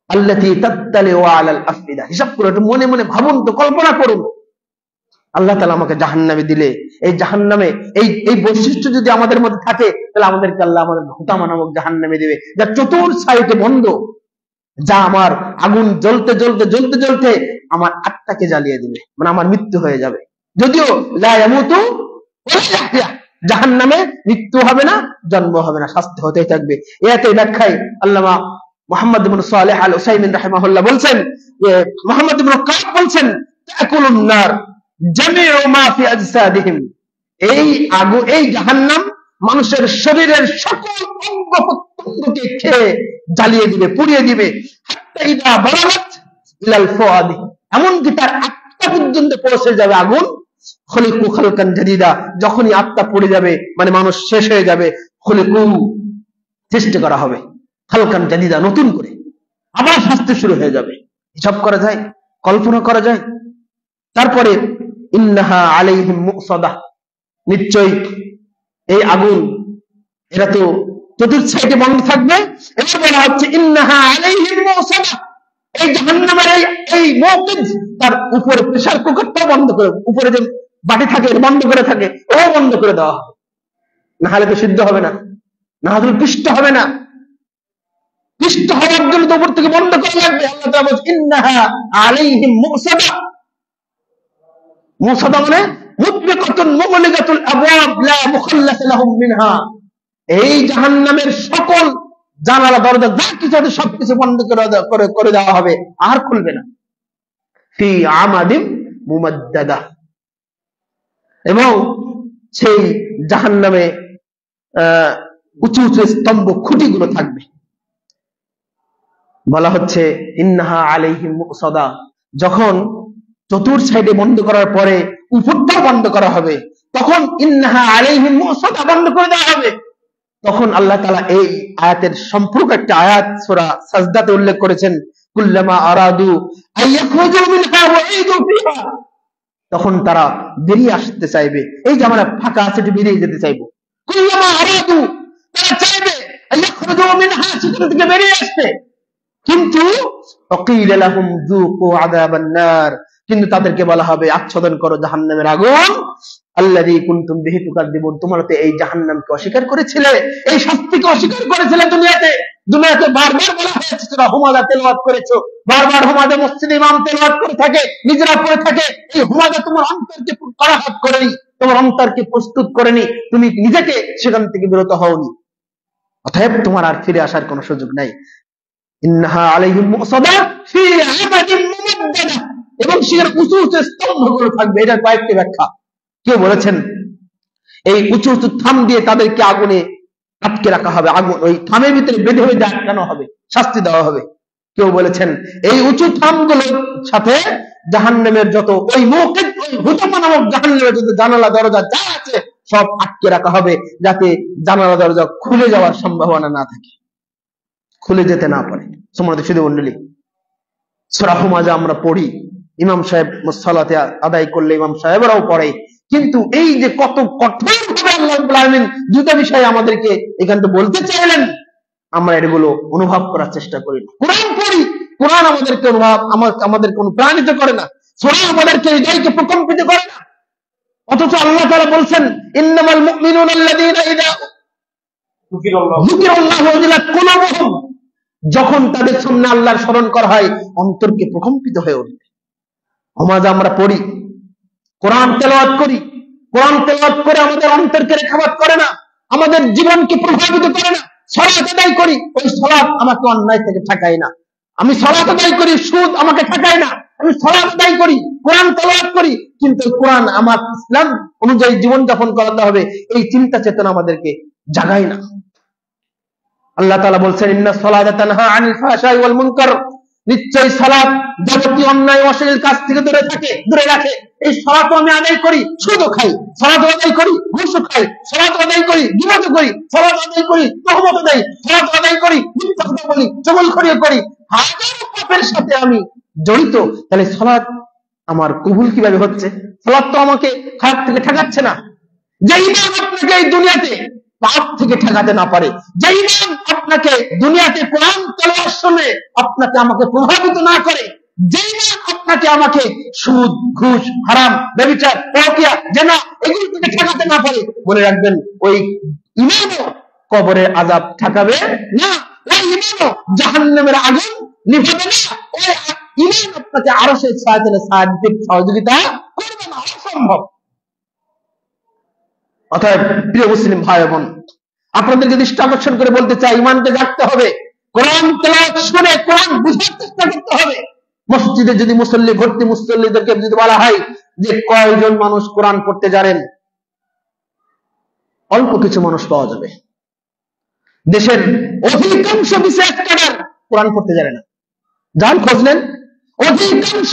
S1: আল্লাতী তাত্তালিউ আলাল আফইদা, হিসাব করে একটু মনে মনে ভাবুন তো, কল্পনা করুন, আল্লাহ তাআলা আমাকে জাহান্নামে দিলে, এই জাহান্নামে এই বৈশিষ্ট্য যদি আমাদের মধ্যে থাকে, তাহলে আমাদেরকে আল্লাহ আমাদের হুতামা নামক জাহান্নামে দিবে, যা চতুর্থ সাইডে বন্ধ, যা আমার আগুন জ্বলতে জ্বলতে জ্বলতে জ্বলতে আমার আত্মাকে জ্বালিয়ে দিবে, মানে আমার মৃত্যু হয়ে যাবে। যদিও লা ইয়ামুতু ওয়া লা ইয়াহইয়া, জাহান্নামে মৃত্যু হবে না, জন্ম হবে না, শাস্তি হতেই থাকবে। এতে ব্যাখ্যায় আল্লামা মুহাম্মদ ইবনে সালেহ আল উসাইমিন রাহিমাহুল্লাহ বলছেন, যে মুহাম্মদ ইবনে কাব বলছেন, তাকুলুন নার জামিউ মা ফি আজসাদিহিম, এই আগুন, এই জাহান্নাম মানুষের শরীরের সকল অঙ্গ প্রত্যঙ্গকে খেয়ে জ্বালিয়ে দিবে, পুড়িয়ে দিবে। হাত্তা ইদা বালাগাত ইলাল ফুআদি, এমনকি তার আত্মা পর্যন্ত পৌঁছে যাবে আগুন। খলিকু খালকান জাদীদা, যখনই আত্মা পড়ে যাবে, মানে মানুষ শেষ হয়ে যাবে, খলিকু, সৃষ্টি করা হবে, খালকান জাদীদা, নতুন করে আবার শাস্তি শুরু হয়ে যাবে। হিসাব করা যায়, কল্পনা করা যায়। তারপরে ইন্নাহা আলাইহিম মুকসাদা, নিশ্চয়ই এই আগুন, এরা তো চতুর্থ সাইডে বন্ধ থাকবে। এবার বলা হচ্ছে ইন্নাহা আলাইহিম মুকসাদা, এই জাহান্নামের এই মৌকিদ, তার উপরে প্রেসার কুকারটাও বন্ধ করে, উপরে যে বাটি থাকে বন্ধ করে থাকে, ও বন্ধ করে দেওয়া হবে, না হলে তো সিদ্ধ হবে না, না হলে পিষ্ট হবে না। পিষ্ট হওয়ার জন্য তো উপর থেকে বন্ধ করা লাগবে। আল্লাহ তাআলা বলেন ইন্নাহা আলাইহিম মুকসাদা, মুকসাদা মানে মুতবিকাতুন মুগলিকাতুল আবওয়াব লা মুখাল্লাস লাহুম মিনহা, এই জাহান্নামের সকল জানালা দরজা যা কিছু আছে সবকিছু বন্ধ করে দেওয়া হবে, আর খুলবে না। ফি আমাদিম মুমাদ্দাদা, এবং সেই জাহান্নামে উঁচু উঁচু স্তম্ভ, খুঁটিগুলো থাকবে। বলা হচ্ছে ইন্নাহা আলাইহিম মুকসাদা, যখন চতুর্থ সাইডে বন্ধ করার পরে উপরটাও বন্ধ করা হবে, তখন ইন্নাহা আলাইহিম মুকসাদা বন্ধ করে দেওয়া হবে। তখন আল্লাহ তাআলা এই আয়াতের সম্পর্ক একটা আয়াত সূরা সাজদাতে উল্লেখ করেছেন, কুল্লামা আরাদু আইয়াখরুজু মিনহা ওয়াইদু ফিহা, তখন তারা বেরিয়ে আসতে চাইবে, এই যে আমরা ফাঁকা আছে, একটু বেরিয়ে যেতে চাইবো। কুল্লামা আরাদু, তারা চাইবে আইয়াখরুজু মিনহা, সেখান থেকে বেরিয়ে আসতে, কিন্তু ওয়াকিলা লাহুম যুকু আযাবান নার, কিন্তু তাদেরকে বলা হবে আচ্ছাদন করো জাহান্নামের আগুন, আল্লাযী কুনতুম বিহি তুকাদ্দিবুন, তোমরা তো এই জাহান্নামকে অস্বীকার করেছিলে, এই শাস্তিকে অস্বীকার করেছিলে দুনিয়াতে বারবার বলা হয়েছে, সূরা হুমাযা তেলাওয়াত করেছো, বারবার হুমাযা মসজিদে ইমাম তেলাওয়াত করে থাকে, নিজেরা পড়ে থাকে, এই হুমাযা তোমার অন্তরকে করাহাত করেই তোমার অন্তরকে প্রস্তুত করেনি, তুমি নিজেকে সেখান থেকে বিরত হওনি, অতএব তোমার আর ফিরে আসার কোনো সুযোগ নাই। ইন্নাহা আলাইহিম মুসাদা ফি আমাদিন মুমাদ্দাদা, এবং সেখানে উঁচু উঁচু স্তম্ভগুলো থাকবে। এটার কয়েকটি ব্যাখ্যা। কেউ বলেছেন এই উঁচু উঁচু থাম দিয়ে তাদেরকে আগুনে আটকে রাখা হবে, আগুন ওই থামের ভিতরে বেঁধে বেঁধে আটকানো হবে, শাস্তি দেওয়া হবে। কেউ বলেছেন এই উঁচু থামগুলোর সাথে জাহান্নামের যত ওই মুখে ওই হুতামা নামক জাহান্নামের যত জানালা দরজা যা আছে সব আটকে রাখা হবে, যাতে জানালা দরজা খুলে যাওয়ার সম্ভাবনা না থাকে, খুলে যেতে না পারে। সম্মানিত সুধী মণ্ডলী, সূরা হুমাযা আমরা পড়ি, ইমাম সাহেব সালাতে আদায় করলে ইমাম সাহেবরাও পড়ে, কিন্তু এই যে কত কঠোরভাবে আল্লাহ রাব্বুল আলামিন দুটো বিষয় আমাদেরকে এখানে বলতে চাইলেন, আমরা এগুলো অনুভব করার চেষ্টা করি না। কোরআন পড়ি, কোরআন আমাদেরকে আমাদেরকে অনুপ্রাণিত করে না, সূরা আমাদেরকে হৃদয়কে প্রকম্পিত করে না। অথচ আল্লাহ তাআলা বলছেন ইন্নামাল মুমিনুনা আল্লাযীনা ইযা যুকিরাল্লাহু ওয়াজিলাত কুলুবুহুম, যখন তাদের সামনে আল্লাহর স্মরণ করা হয় অন্তরকে প্রকম্পিত হয়ে ওঠে। হুমাযা আমরা পড়ি, কোরআন তেলাওয়াত করি, কোরআন তেলাওয়াত করে আমাদের অন্তরকে রেখাপাত করে না, আমাদের জীবনকে প্রভাবিত করে না। সালাত আদায় করি, ওই সালাত আমাকে অন্যায় থেকে ঠেকায় না। আমি সালাত আদায় করি, সুদ আমাকে ঠেকায় না। আমি সালাত আদায় করি, কোরআন তেলাওয়াত করি, কিন্তু কোরআন আমার ইসলাম অনুযায়ী জীবন যাপন করাতে হবে, এই চিন্তা চেতনা আমাদেরকে জাগায় না। আল্লাহ তাআলা বলছেন ইন্নাস সালাতা তানহা আনিল ফাহশাই ওয়াল মুনকার, নিশ্চয়ই সালাত যাবতীয় অন্যায় অশ্লীল কাজ থেকে দূরে রাখে। এই সালাত আমি আদায় করি, সুদও খাই, সালাত আদায় করি, ঘুষও খাই, সালাত আদায় করি, গীবত করি, সালাত আদায় করি, তহমত দেই, সালাত আদায় করি, মিথ্যা কথা বলি, চগলখড়ি করি, হাজারো পাপের সাথে আমি জড়িত। তাহলে সালাত আমার কবুল কিভাবে হচ্ছে? সালাত তো আমাকে খারাপ থেকে ঠেকাচ্ছে না। যে ঈমান আপনাকে এই দুনিয়াতে পাপ থেকে ঠেকাতে না পারে, যে ঈমান আপনাকে দুনিয়াতে কোরআন তেলাওয়াত শুনে আপনাকে আমাকে প্রভাবিত না করে, যে ঈমান আপনাকে আমাকে সুদ, ঘুষ, হারাম, ব্যভিচার, পরকীয়া, জিনা এগুলো থেকে ঠেকাতে না পারে, মনে রাখবেন ওই ঈমানও কবরের আযাব ঠেকাবে না, ওই ঈমানও জাহান্নামের আগুন নিভাবে না, ওই ঈমান আপনাকে আরশের ছায়াতলে সহযোগিতা করবে না, অসম্ভব। অতএব প্রিয় মুসলিম ভাই বোন, আপনাদেরকে দৃষ্টি আকর্ষণ করে বলতে চাই, ঈমানকে জাগতে হবে, কোরআন তেলাওয়াত শুনে কোরআন বুঝার চেষ্টা করতে হবে। মসজিদে যদি মুসল্লি ভর্তি, মুসল্লিদেরকে যদি বলা হয় যে কয়জন মানুষ কোরআন পড়তে জানেন, অল্প কিছু মানুষ পাওয়া যাবে। দেশের অধিকাংশ বিশেষ ক্যাডার কোরআন পড়তে জানে না। যান খোঁজ নেন, অধিকাংশ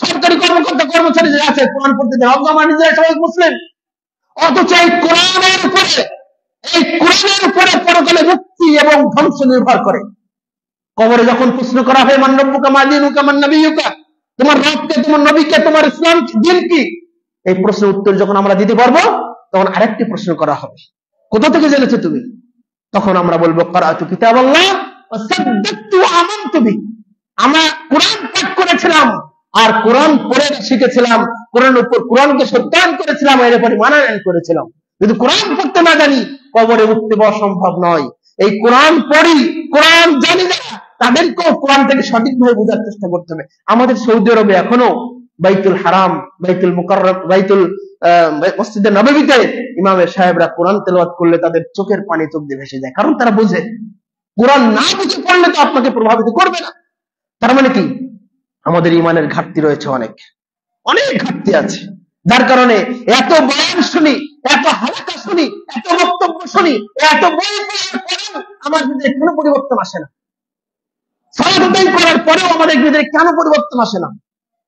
S1: সরকারি কর্মকর্তা কর্মচারী যারা আছে কোরআন পড়তে জানে, আমার নিজেরা সবাই মুসলিম। অথচ এই কোরআনের উপরে পরকালে মুক্তি এবং ধ্বংস নির্ভর করে। কবরে যখন প্রশ্ন করা হয় মান রব্বুকা মা দীনুকা মান নবিয়ুকা, তোমার রবকে, তোমার নবীকে, তোমার ইসলাম দিন কি, এই প্রশ্নের উত্তর যখন আমরা দিতে পারবো তখন আরেকটি প্রশ্ন করা হবে, কোথা থেকে জেনেছো তুমি? তখন আমরা বলবো ক্বরাআতু কিতাবাল্লাহ ওয়া সাদ্দাকতু ওয়া আমানতু বিহি, আমরা কোরআন পাঠ করেছিলাম আর কোরআন পড়ে শিখেছিলাম, কোরআনের উপর কোরআনকে সত্যায়ন করেছিলাম, এর উপরে মানায়ন করেছিলাম। যদি কোরআন পড়তে না জানি কবরে উঠতে সম্ভব নয়। এই কোরআন পড়ি, কোরআন জানি না, তাদেরকেও কোরআন থেকে সঠিকভাবে বোঝার চেষ্টা করতে হবে। আমাদের সৌদি আরবে এখনো বাইতুল হারাম, বাইতুল মুকাররম, মসজিদে নববীতে ইমামের সাহেবরা কোরআন তেলাওয়াত করলে তাদের চোখের পানি চোখ দিয়ে ভেসে যায়, কারণ তারা বোঝে কোরআন না বুঝে পড়লে তো আপনাকে প্রভাবিত করবে না। তার মানে কি, আমাদের ঈমানের ঘাটতি রয়েছে, অনেক ঘাটতি আছে, যার কারণে এত বয়ান শুনি, এত হালকা শুনি, এত বক্তব্য শুনি, এত বই পড়ার আমার ভিতরে কেন পরিবর্তন আসে না? সালাত আদায় করার পরেও আমাদের ভিতরে কেন পরিবর্তন আসে না?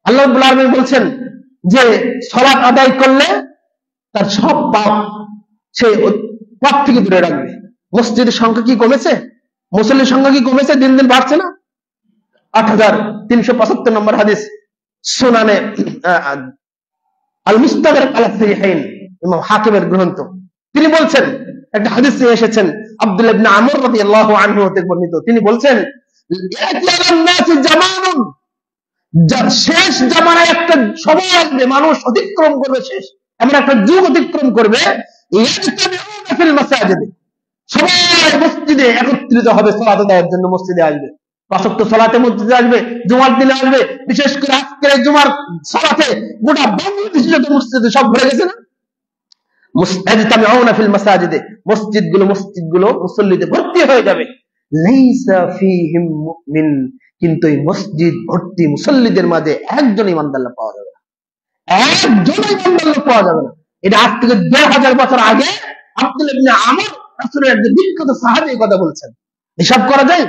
S1: আল্লাহ রাব্বুল আলামিন বলছেন যে সালাত আদায় করলে তার সব পাপ সে পাপ থেকে দূরে রাখবে। মসজিদের সংখ্যা কি কমেছে? মুসল্লির সংখ্যা কি কমেছে? দিন দিন বাড়ছে না? 8375 নম্বর হাদিস, সুনানে আল মুস্তাদরাক আলা সাহিহাইন, ইমাম হাকিমের গ্রন্থ। তিনি বলছেন, একটা হাদিস নিয়ে এসেছেন আব্দুল্লাহ ইবনে আমর রাদিয়াল্লাহু আনহু হতে বর্ণিত। তিনি বলছেন শেষ জামানায় একটা সময় আসবে, মানুষ অতিক্রম করবে, শেষ এমন একটা যুগ অতিক্রম করবে, সবাই মসজিদে একত্রিত হবে সালাত আদায়ের জন্য, মসজিদে আসবে, 5 ওয়াক্ত সালাতে মসজিদে আসবে, জুমার দিনে আসবে। বিশেষ করে আজকের জুমার সালাতে গোটা বাংলাদেশে যত মসজিদে সব ভরে গেছে না, মুজতামিউনা ফিল মাসাজিদে, মসজিদগুলো মুসল্লিতে ভর্তি হয়ে যাবে। লাইসা ফীহিম মুমিন, কিন্তু এই মসজিদ ভর্তি মুসল্লিদের মাঝে একজন ইমানদার পাওয়া যাবে না, একজন ইমানদার পাওয়া যাবে না। এটা আজ থেকে 2000 বছর আগে আব্দুল্লাহ ইবনে আমর রাসূলের একজন বিখ্যাত সাহাবী কথা বলছেন। হিসাব করা যায়,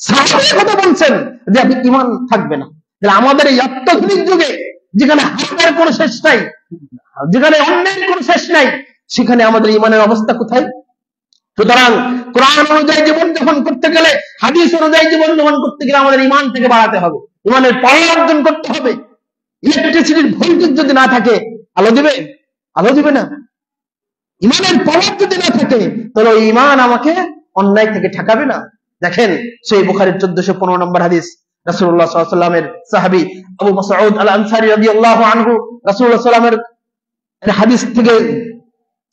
S1: সাহাবী কথা বলছেন যে আপনি ঈমান থাকবে না। তাহলে আমাদের এই অত্যাধুনিক যুগে, যেখানে হাতের কোনো শেষ নাই, যেখানে অন্যের কোনো শেষ নাই, সেখানে আমাদের ঈমানের অবস্থা কোথায়? সুতরাং কোরআন অনুযায়ী জীবনযাপন করতে গেলে, হাদিস অনুযায়ী জীবনযাপন করতে গেলে আমাদের ঈমান থেকে বাড়াতে হবে, ঈমানের পাওয়ার অর্জন করতে হবে। ইলেকট্রিসিটির ভোল্টেজ যদি না থাকে আলো দিবে? আলো দিবে না। ঈমানের পাওয়ার যদি না থাকে তাহলে ওই ঈমান আমাকে অন্যায় থেকে ঠেকাবে না। দেখেন সহিহ বুখারীর 1415 নম্বর হাদিস, রাসূলুল্লাহ সাল্লাল্লাহু আলাইহি ওয়াসাল্লামের সাহাবী আবু মাসউদ আল আনসারী রাদিয়াল্লাহু আনহু রাসূলুল্লাহ সাল্লাল্লাহু আলাইহি ওয়াসাল্লামের হাদিস থেকে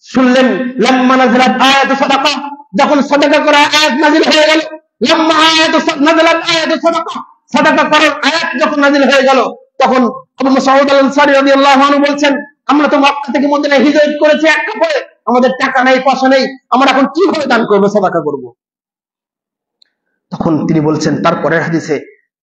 S1: শুনলেন, লাম্মা নাযালাত আয়াতু সাদাকা, যখন সাদাকা করা আয়াত নাযিল হয়ে গেল, লাম্মা আয়াতু নাযালাত আয়াতু সাদাকা, সাদাকা করার আয়াত যখন নাযিল হয়ে গেল, তখন আবু মাসউদ আল আনসারী রাদিয়াল্লাহু আনহু বলছেন, আমরা তো মক্কা থেকে মদিনায় হিজরত করেছি এক কাপড়ে, আমাদের টাকা নেই, পয়সা নেই, আমরা এখন কিভাবে দান করব, সাদাকা করব? তখন তিনি বলছেন তারপরের হাদিসে,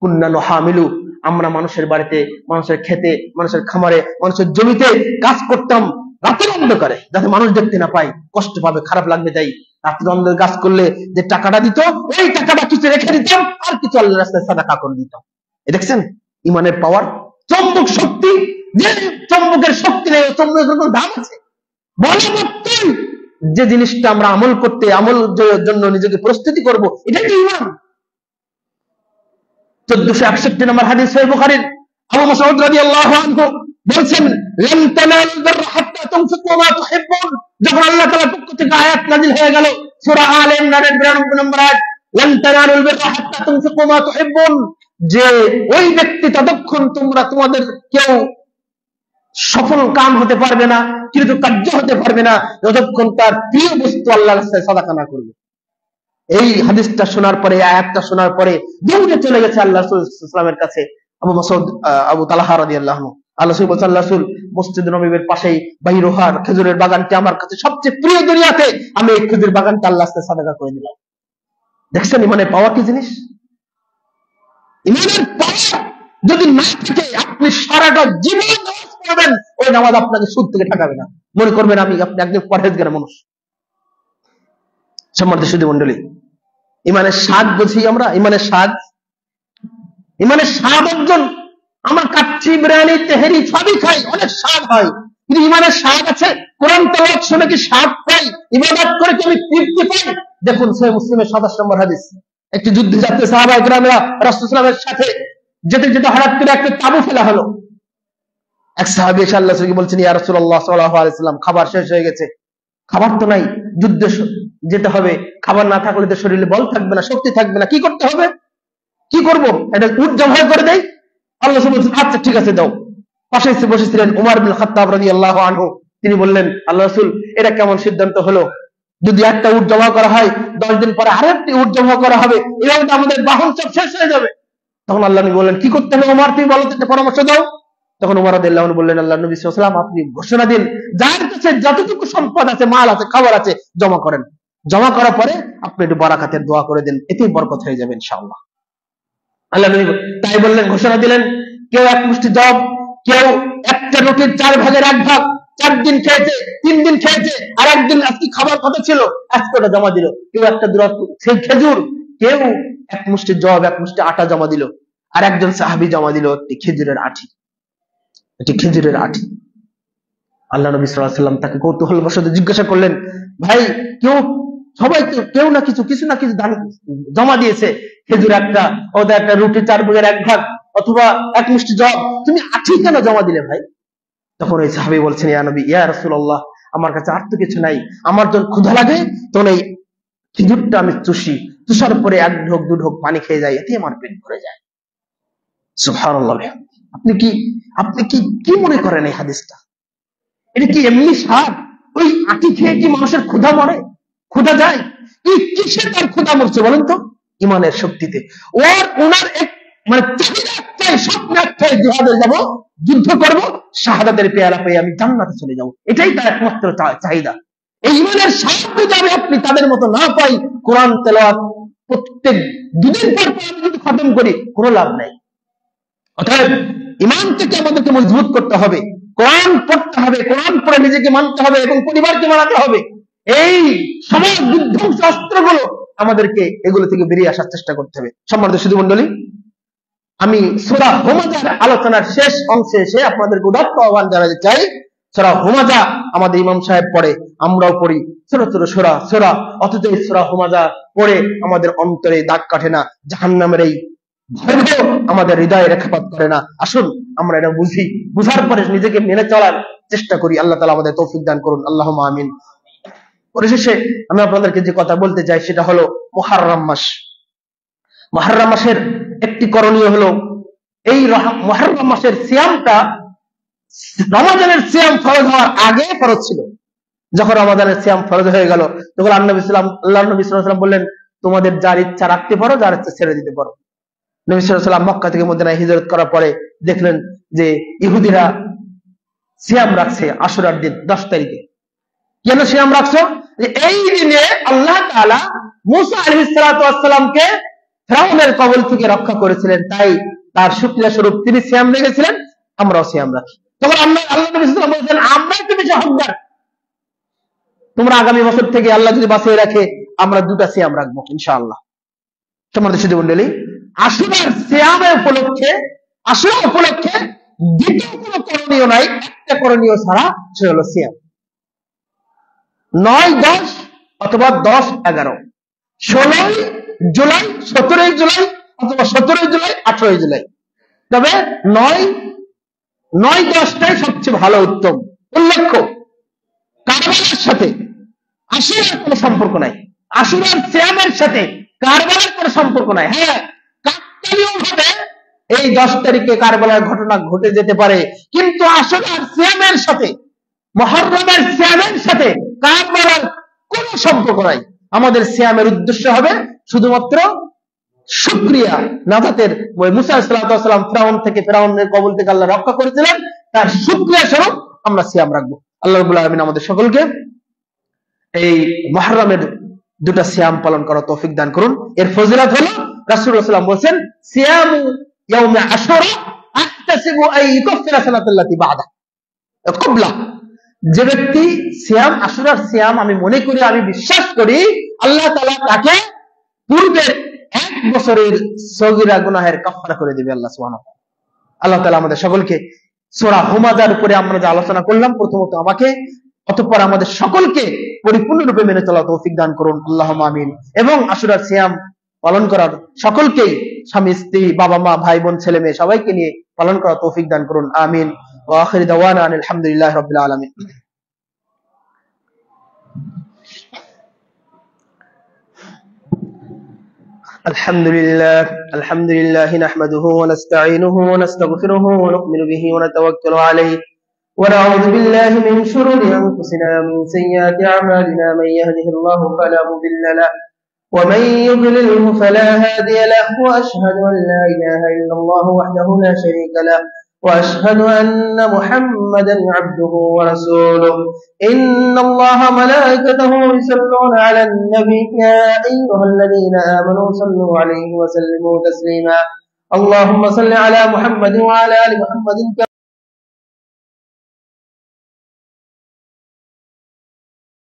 S1: কুন্না নুহামিলু, আমরা মানুষের বাড়িতে, মানুষের খেতে, মানুষের খামারে, মানুষের জমিতে কাজ করতাম রাতের অন্ধকারে, যাতে মানুষ দেখতে না পায়, কষ্ট পাবে, খারাপ লাগবে, তাই রাতের অন্ধকারে কাজ করলে যে টাকাটা দিত, ওই টাকাটা কিছু রেখে দিতাম, আর কিছু আল্লাহর রাস্তায় সাদাকা করে দিতাম। দেখছেন ঈমানের পাওয়ার, চম্বক শক্তি, যে চম্বকের শক্তি নেই, চম্বকের কোনো দাম আছে? বলা মাত্রই যে জিনিসটা আমরা আমল করতে, আমল জন্য নিজেকে প্রস্তুতি করব, এটা কি ঈমান? 1461 নম্বর হাদিস সহিহ বুখারীর, আবু মাসউদ রাদিয়াল্লাহু আনহু বলছেন, লান তানালুল বিররা হাত্তা তুনফিকু মা তুহিব্বুন, যখন আল্লাহ তাআলার পক্ষ থেকে আয়াত নাযিল হয়ে গেল, সূরা আলে ইমরানের 92 নম্বর আয়াত, লান তানালুল বিররা হাত্তা তুনফিকু মা তুহিব্বুন, যে ওই ব্যক্তি ততক্ষণ তোমরা তোমাদের কেউ সফল কাম হতে পারবে না, কৃতকার্য হতে পারবে না, যতক্ষণ তার প্রিয় বস্তু আল্লাহর রাস্তায় সাদাকা না করবে। এই হাদিসটা শোনার পরে, আয়াতটা শোনার পরে দৌড়ে চলে গেছে আল্লাহ রাসূল সাল্লাল্লাহু আলাইহি ওয়াসাল্লামের কাছে আবু মাসউদ, আবু তালহা রাদিয়াল্লাহু আনহু। আল্লাহ রাসূল মসজিদ নববীর পাশেই বাইরুহার খেজুরের বাগানটি আমার কাছে সবচেয়ে প্রিয় দুনিয়াতে, আমি এই খেজুর বাগানটা আল্লাহর রাস্তায় সাদাকা করে দিলাম। দেখছেন ঈমানের পাওয়ার কি জিনিস? ঈমানের পাওয়ার যদি না থাকে, আপনি সারাটা জীবন নামাজ পড়বেন, ওই নামাজ আপনাকে সুদ থেকে ঠেকাবে না। মনে করবেন আপনি একজন পরহেজগার মানুষ। সম্মানিত সুধী মণ্ডলী, ঈমানের স্বাদ বুঝি আমরা, ঈমানের স্বাদ, ঈমানের স্বাদ অর্জন, আমরা কাচ্চি, বিরিয়ানি, তেহেরি সবই খাই, অনেক স্বাদ হয়, কিন্তু ঈমানের স্বাদ আছে? কোরআন তেলাওয়াত শুনে কি স্বাদ পাই? ইবাদত করে কি আমি তৃপ্তি পাই? দেখুন সহিহ মুসলিমের 27 নম্বর হাদিস, একটি যুদ্ধে যাচ্ছে সাহাবায়ে কেরামরা রাসূল সাল্লাল্লাহু আলাইহি ওয়াসাল্লামের সাথে, যেতে যেতে হঠাৎ করে একটা তাবু ফেলা হলো। এক সাহাবী এসে আল্লাহর রাসূলকে বলছেন, ইয়া রাসূলুল্লাহ সাল্লাল্লাহু আলাইহি ওয়াসাল্লাম, খাবার শেষ হয়ে গেছে, খাবার তো নাই, যুদ্ধে যেতে হবে, খাবার না থাকলে তো শরীরে বল থাকবে না, শক্তি থাকবে না, কি করতে হবে? কি করব? এটা উট জবাই করে দেই? আল্লাহ রাসূল বলছেন, আচ্ছা ঠিক আছে দাও। পাশে এসে বসেছিলেন উমর ইবনে খাত্তাব রাদিয়াল্লাহু আনহু, তিনি বললেন, আল্লাহ রাসূল এটা কেমন সিদ্ধান্ত হলো? যদি একটা উট জমা করা হয়, 10 দিন পরে আরেকটি উট জমা করা হবে, এভাবে তো আমাদের বাহন সব শেষ হয়ে যাবে। তখন আল্লাহ নবী বললেন, কি করতে হবে ওমর, তুমি বলো তো, একটা পরামর্শ দাও। তখন ওমর রাদিয়াল্লাহু আনহু বললেন, আল্লাহ নবী সাল্লাল্লাহু আলাইহি ওয়াসাল্লাম, আপনি ঘোষণা দিন, যার কাছে যতটুকু সম্পদ আছে, মাল আছে, খাবার আছে, জমা করেন। জমা করার পরে আপনি একটু বারাকাতের দোয়া করে দেন, এতেই বরকত হয়ে যাবে ইনশাআল্লাহ। আল্লাহ নবী তাই বললেন, ঘোষণা দিলেন। কেউ এক মুষ্টি জব, কেউ একটা রুটির 4 ভাগের 1 ভাগ 4 দিন খেয়েছে, 3 দিন খেয়েছে, আর একদিন আজকে খাবার কথা ছিল, আজকে ওটা জমা দিল। কেউ একটা সেই খেজুর, কেউ এক মুষ্টি জব, এক মুষ্টি আটা জমা দিল, আর একজন সাহাবী জমা দিল একটি খেজুরের আঠি, একটি খেজুরের আঠি। আল্লাহ নবী সাল্লাল্লাহু আলাইহি ওয়াসাল্লাম তাকে কৌতূহলবশত জিজ্ঞাসা করলেন, ভাই, সবাই কেউ না কিছু না কিছু দান জমা দিয়েছে, খেজুর একটা, ওদের একটা রুটি 4 ভাগের 1 ভাগ, অথবা এক মুষ্টি জব, তুমি আঠি কেন জমা দিলে ভাই? তখন ওই সাহাবী বলছেন, ইয়া নবী, ইয়া রাসূলুল্লাহ, আমার কাছে আর তো কিছু নাই, আমার যখন ক্ষুধা লাগে তখন এই খেজুরটা আমি চুষার পরে 1 ঢোক 2 ঢোক পানি খেয়ে যাই, এতে আমার পেট ভরে যায়। সুবহানাল্লাহ। আপনি কি মনে করেন এই হাদিসটা? এটা কি এমনি স্বাদ? ওই আটি খেয়ে কি মানুষের ক্ষুধা মরে? ক্ষুধা যায়? কিসে তার ক্ষুধা মরছে বলেন তো? ঈমানের শক্তিতে। ওনার এক চাহিদা একটাই, স্বপ্ন একটাই, জিহাদে যাব, যুদ্ধ করব, শাহাদাতের পেয়ালা পেয়ে আমি জান্নাতে চলে যাব, এটাই তার একমাত্র চাহিদা। এই ইমানের সাহায্য যাবে আপনি তাদের মতো না পাই, কোরআন তেলাওয়াত প্রত্যেক দুদিন পর আমি যদি খতম করি কোনো লাভ নাই। অতএব ইমান থেকে আমাদেরকে মজবুত করতে হবে, কোরআন পড়তে হবে, কোরআন পড়ে নিজেকে মানতে হবে এবং পরিবারকে মানাতে হবে। এই সমাজ বিধ্বংস অস্ত্রগুলো আমাদেরকে এগুলো থেকে বেরিয়ে আসার চেষ্টা করতে হবে। সম্মানিত সুধী মণ্ডলী, আমি সূরা হুমাযার আলোচনার শেষ অংশে এসে আপনাদেরকে উদাত্ত আহ্বান জানাতে চাই। সূরা হুমাযা আমাদের ইমাম সাহেব পড়ে, আমরাও পড়ি, ছোট ছোট সূরা, অথচ এই সূরা হুমাযা পড়ে আমাদের অন্তরে দাগ কাটে না, জাহান্নামের এই ভয় আমাদের হৃদয়ে রেখাপাত করে না। আসুন আমরা এটা বুঝি, বুঝার পরে নিজেকে মেনে চলার চেষ্টা করি। আল্লাহ তাআলা আমাদের তৌফিক দান করুন, আল্লাহুম্মা আমিন। পরিশেষে আমি আপনাদেরকে যে কথা বলতে চাই সেটা হলো মুহররম মাস। মুহররম মাসের একটি করণীয় হলো এই মুহররম মাসের সিয়ামটা রমাদানের সিয়াম ফরজ হওয়ার আগে ফরজ ছিল। যখন রমাদানের সিয়াম ফরজ হয়ে গেল তখন আল্লাহ নবী সাল্লাল্লাহু আলাইহি ওয়াসাল্লাম বললেন, তোমাদের যার ইচ্ছা রাখতে পারো, যার ইচ্ছা ছেড়ে দিতে পারো। নবী সাল্লাল্লাহু আলাইহি ওয়াসাল্লাম মক্কা থেকে মদিনায় হিজরত করার পরে দেখলেন যে ইহুদিরা সিয়াম রাখছে আশুরার দিন 10 তারিখে। কেন সিয়াম রাখছো? যে এই দিনে আল্লাহ তাআলা মুসা আলাইহিস সালাতু ওয়াস সালামকে ফিরআউনের কবল থেকে রক্ষা করেছিলেন, তাই তার শুকরিয়া স্বরূপ তিনি সিয়াম রেখেছিলেন, আমরাও সিয়াম রাখি। তখন আল্লাহ নবী সাল্লাল্লাহু আলাইহি ওয়াসাল্লাম বলেছেন, আমরাই তো বেশি হকদার, তোমরা আগামী বছর থেকে আল্লাহ যদি বাঁচিয়ে রাখে আমরা 2টা সিয়াম রাখবো ইনশাআল্লাহ। সম্মানিত সুধী মণ্ডলী, আশুরার সিয়ামের উপলক্ষে, আশুরা উপলক্ষে দ্বিতীয় কোনো করণীয় নাই, একটা করণীয় ছাড়া, সে হলো সিয়াম। 9, 10 অথবা 10, 11, 16 জুলাই, 17 জুলাই অথবা 17 জুলাই, 18 জুলাই, তবে 9, 10টাই সবচেয়ে ভালো, উত্তম। উল্লেখ্য, কারবালার সাথে আশুরার কোনো সম্পর্ক নাই, আশুরার সিয়ামের সাথে কারবালার কোনো সম্পর্ক নাই। হ্যাঁ, কাকতালীয়ভাবে এই 10 তারিখে কারবালার ঘটনা ঘটে যেতে পারে, কিন্তু আশুরার সিয়ামের সাথে, মুহররমের সিয়ামের সাথে কারবালার কোনো সম্পর্ক নাই। আমাদের সিয়ামের উদ্দেশ্য হবে শুধুমাত্র শুকরিয়া, নাজাতের মুসা আলাইহিস সালাম ফিরআউনের কবল থেকে আল্লাহ রক্ষা করেছিলেন, তার শুকরিয়া স্বরূপ আমরা সিয়াম রাখবো। আল্লাহ রাব্বুল আলামিন আমাদের সকলকে এই মুহররমের 2টা সিয়াম পালন করার তৌফিক দান করুন। এর ফজিলত হলো রাসূলুল্লাহ সাল্লাল্লাহু আলাইহি ওয়াসাল্লাম বলেছেন, সিয়ামু ইয়াউমি আশুরা আহতাসিবু আন ইউকাফিরা সানাতাল্লাতী বা'দা ক্বাবলা। যে ব্যক্তি সিয়াম, আশুরার সিয়াম আমি মনে করি, আমি বিশ্বাস করি আল্লাহ তাআলা তাকে পূর্বের 1 বছরের সগীরা গুনাহের কাফারা করে দিবে আল্লাহ সুবহানাহু ওয়া তাআলা। আল্লাহ তাআলা আমাদের সকলকে সূরা হুমাযার উপরে আমরা যে আলোচনা করলাম, প্রথমত আমাকে, অতঃপর আমাদের সকলকে পরিপূর্ণরূপে মেনে চলা তৌফিক দান করুন, আল্লাহুম্মা আমিন। এবং আশুরার সিয়াম পালন করার সকলকেই, স্বামী স্ত্রী, বাবা মা, ভাই বোন, ছেলে মেয়ে সবাইকে নিয়ে পালন করার তৌফিক দান করুন, আমিন। ওয়া আখিরু দাওয়ানা আলহামদুলিল্লাহি রাব্বিল আলামিন। আলহামদুলিল্লাহ নাহমাদুহু ওয়া নাস্তাঈনুহু ওয়া নাস্তাগফিরুহু ওয়া নু'মিনু বিহি ওয়া নাতাওয়াক্কালু আলাইহি ونعوذ بالله من شرور أنفسنا ومن سيئات أعمالنا من يهده الله فلا مضل له ومن يضلله فلا هادي له وأشهد أن لا إله إلا الله وحده لا شريك له وأشهد أن محمدا عبده ورسوله إن الله ملائكته يصلون على النبي يا أيها الذين آمنوا صلوا عليه وسلموا تسليما اللهم صل على محمد وعلى آل محمد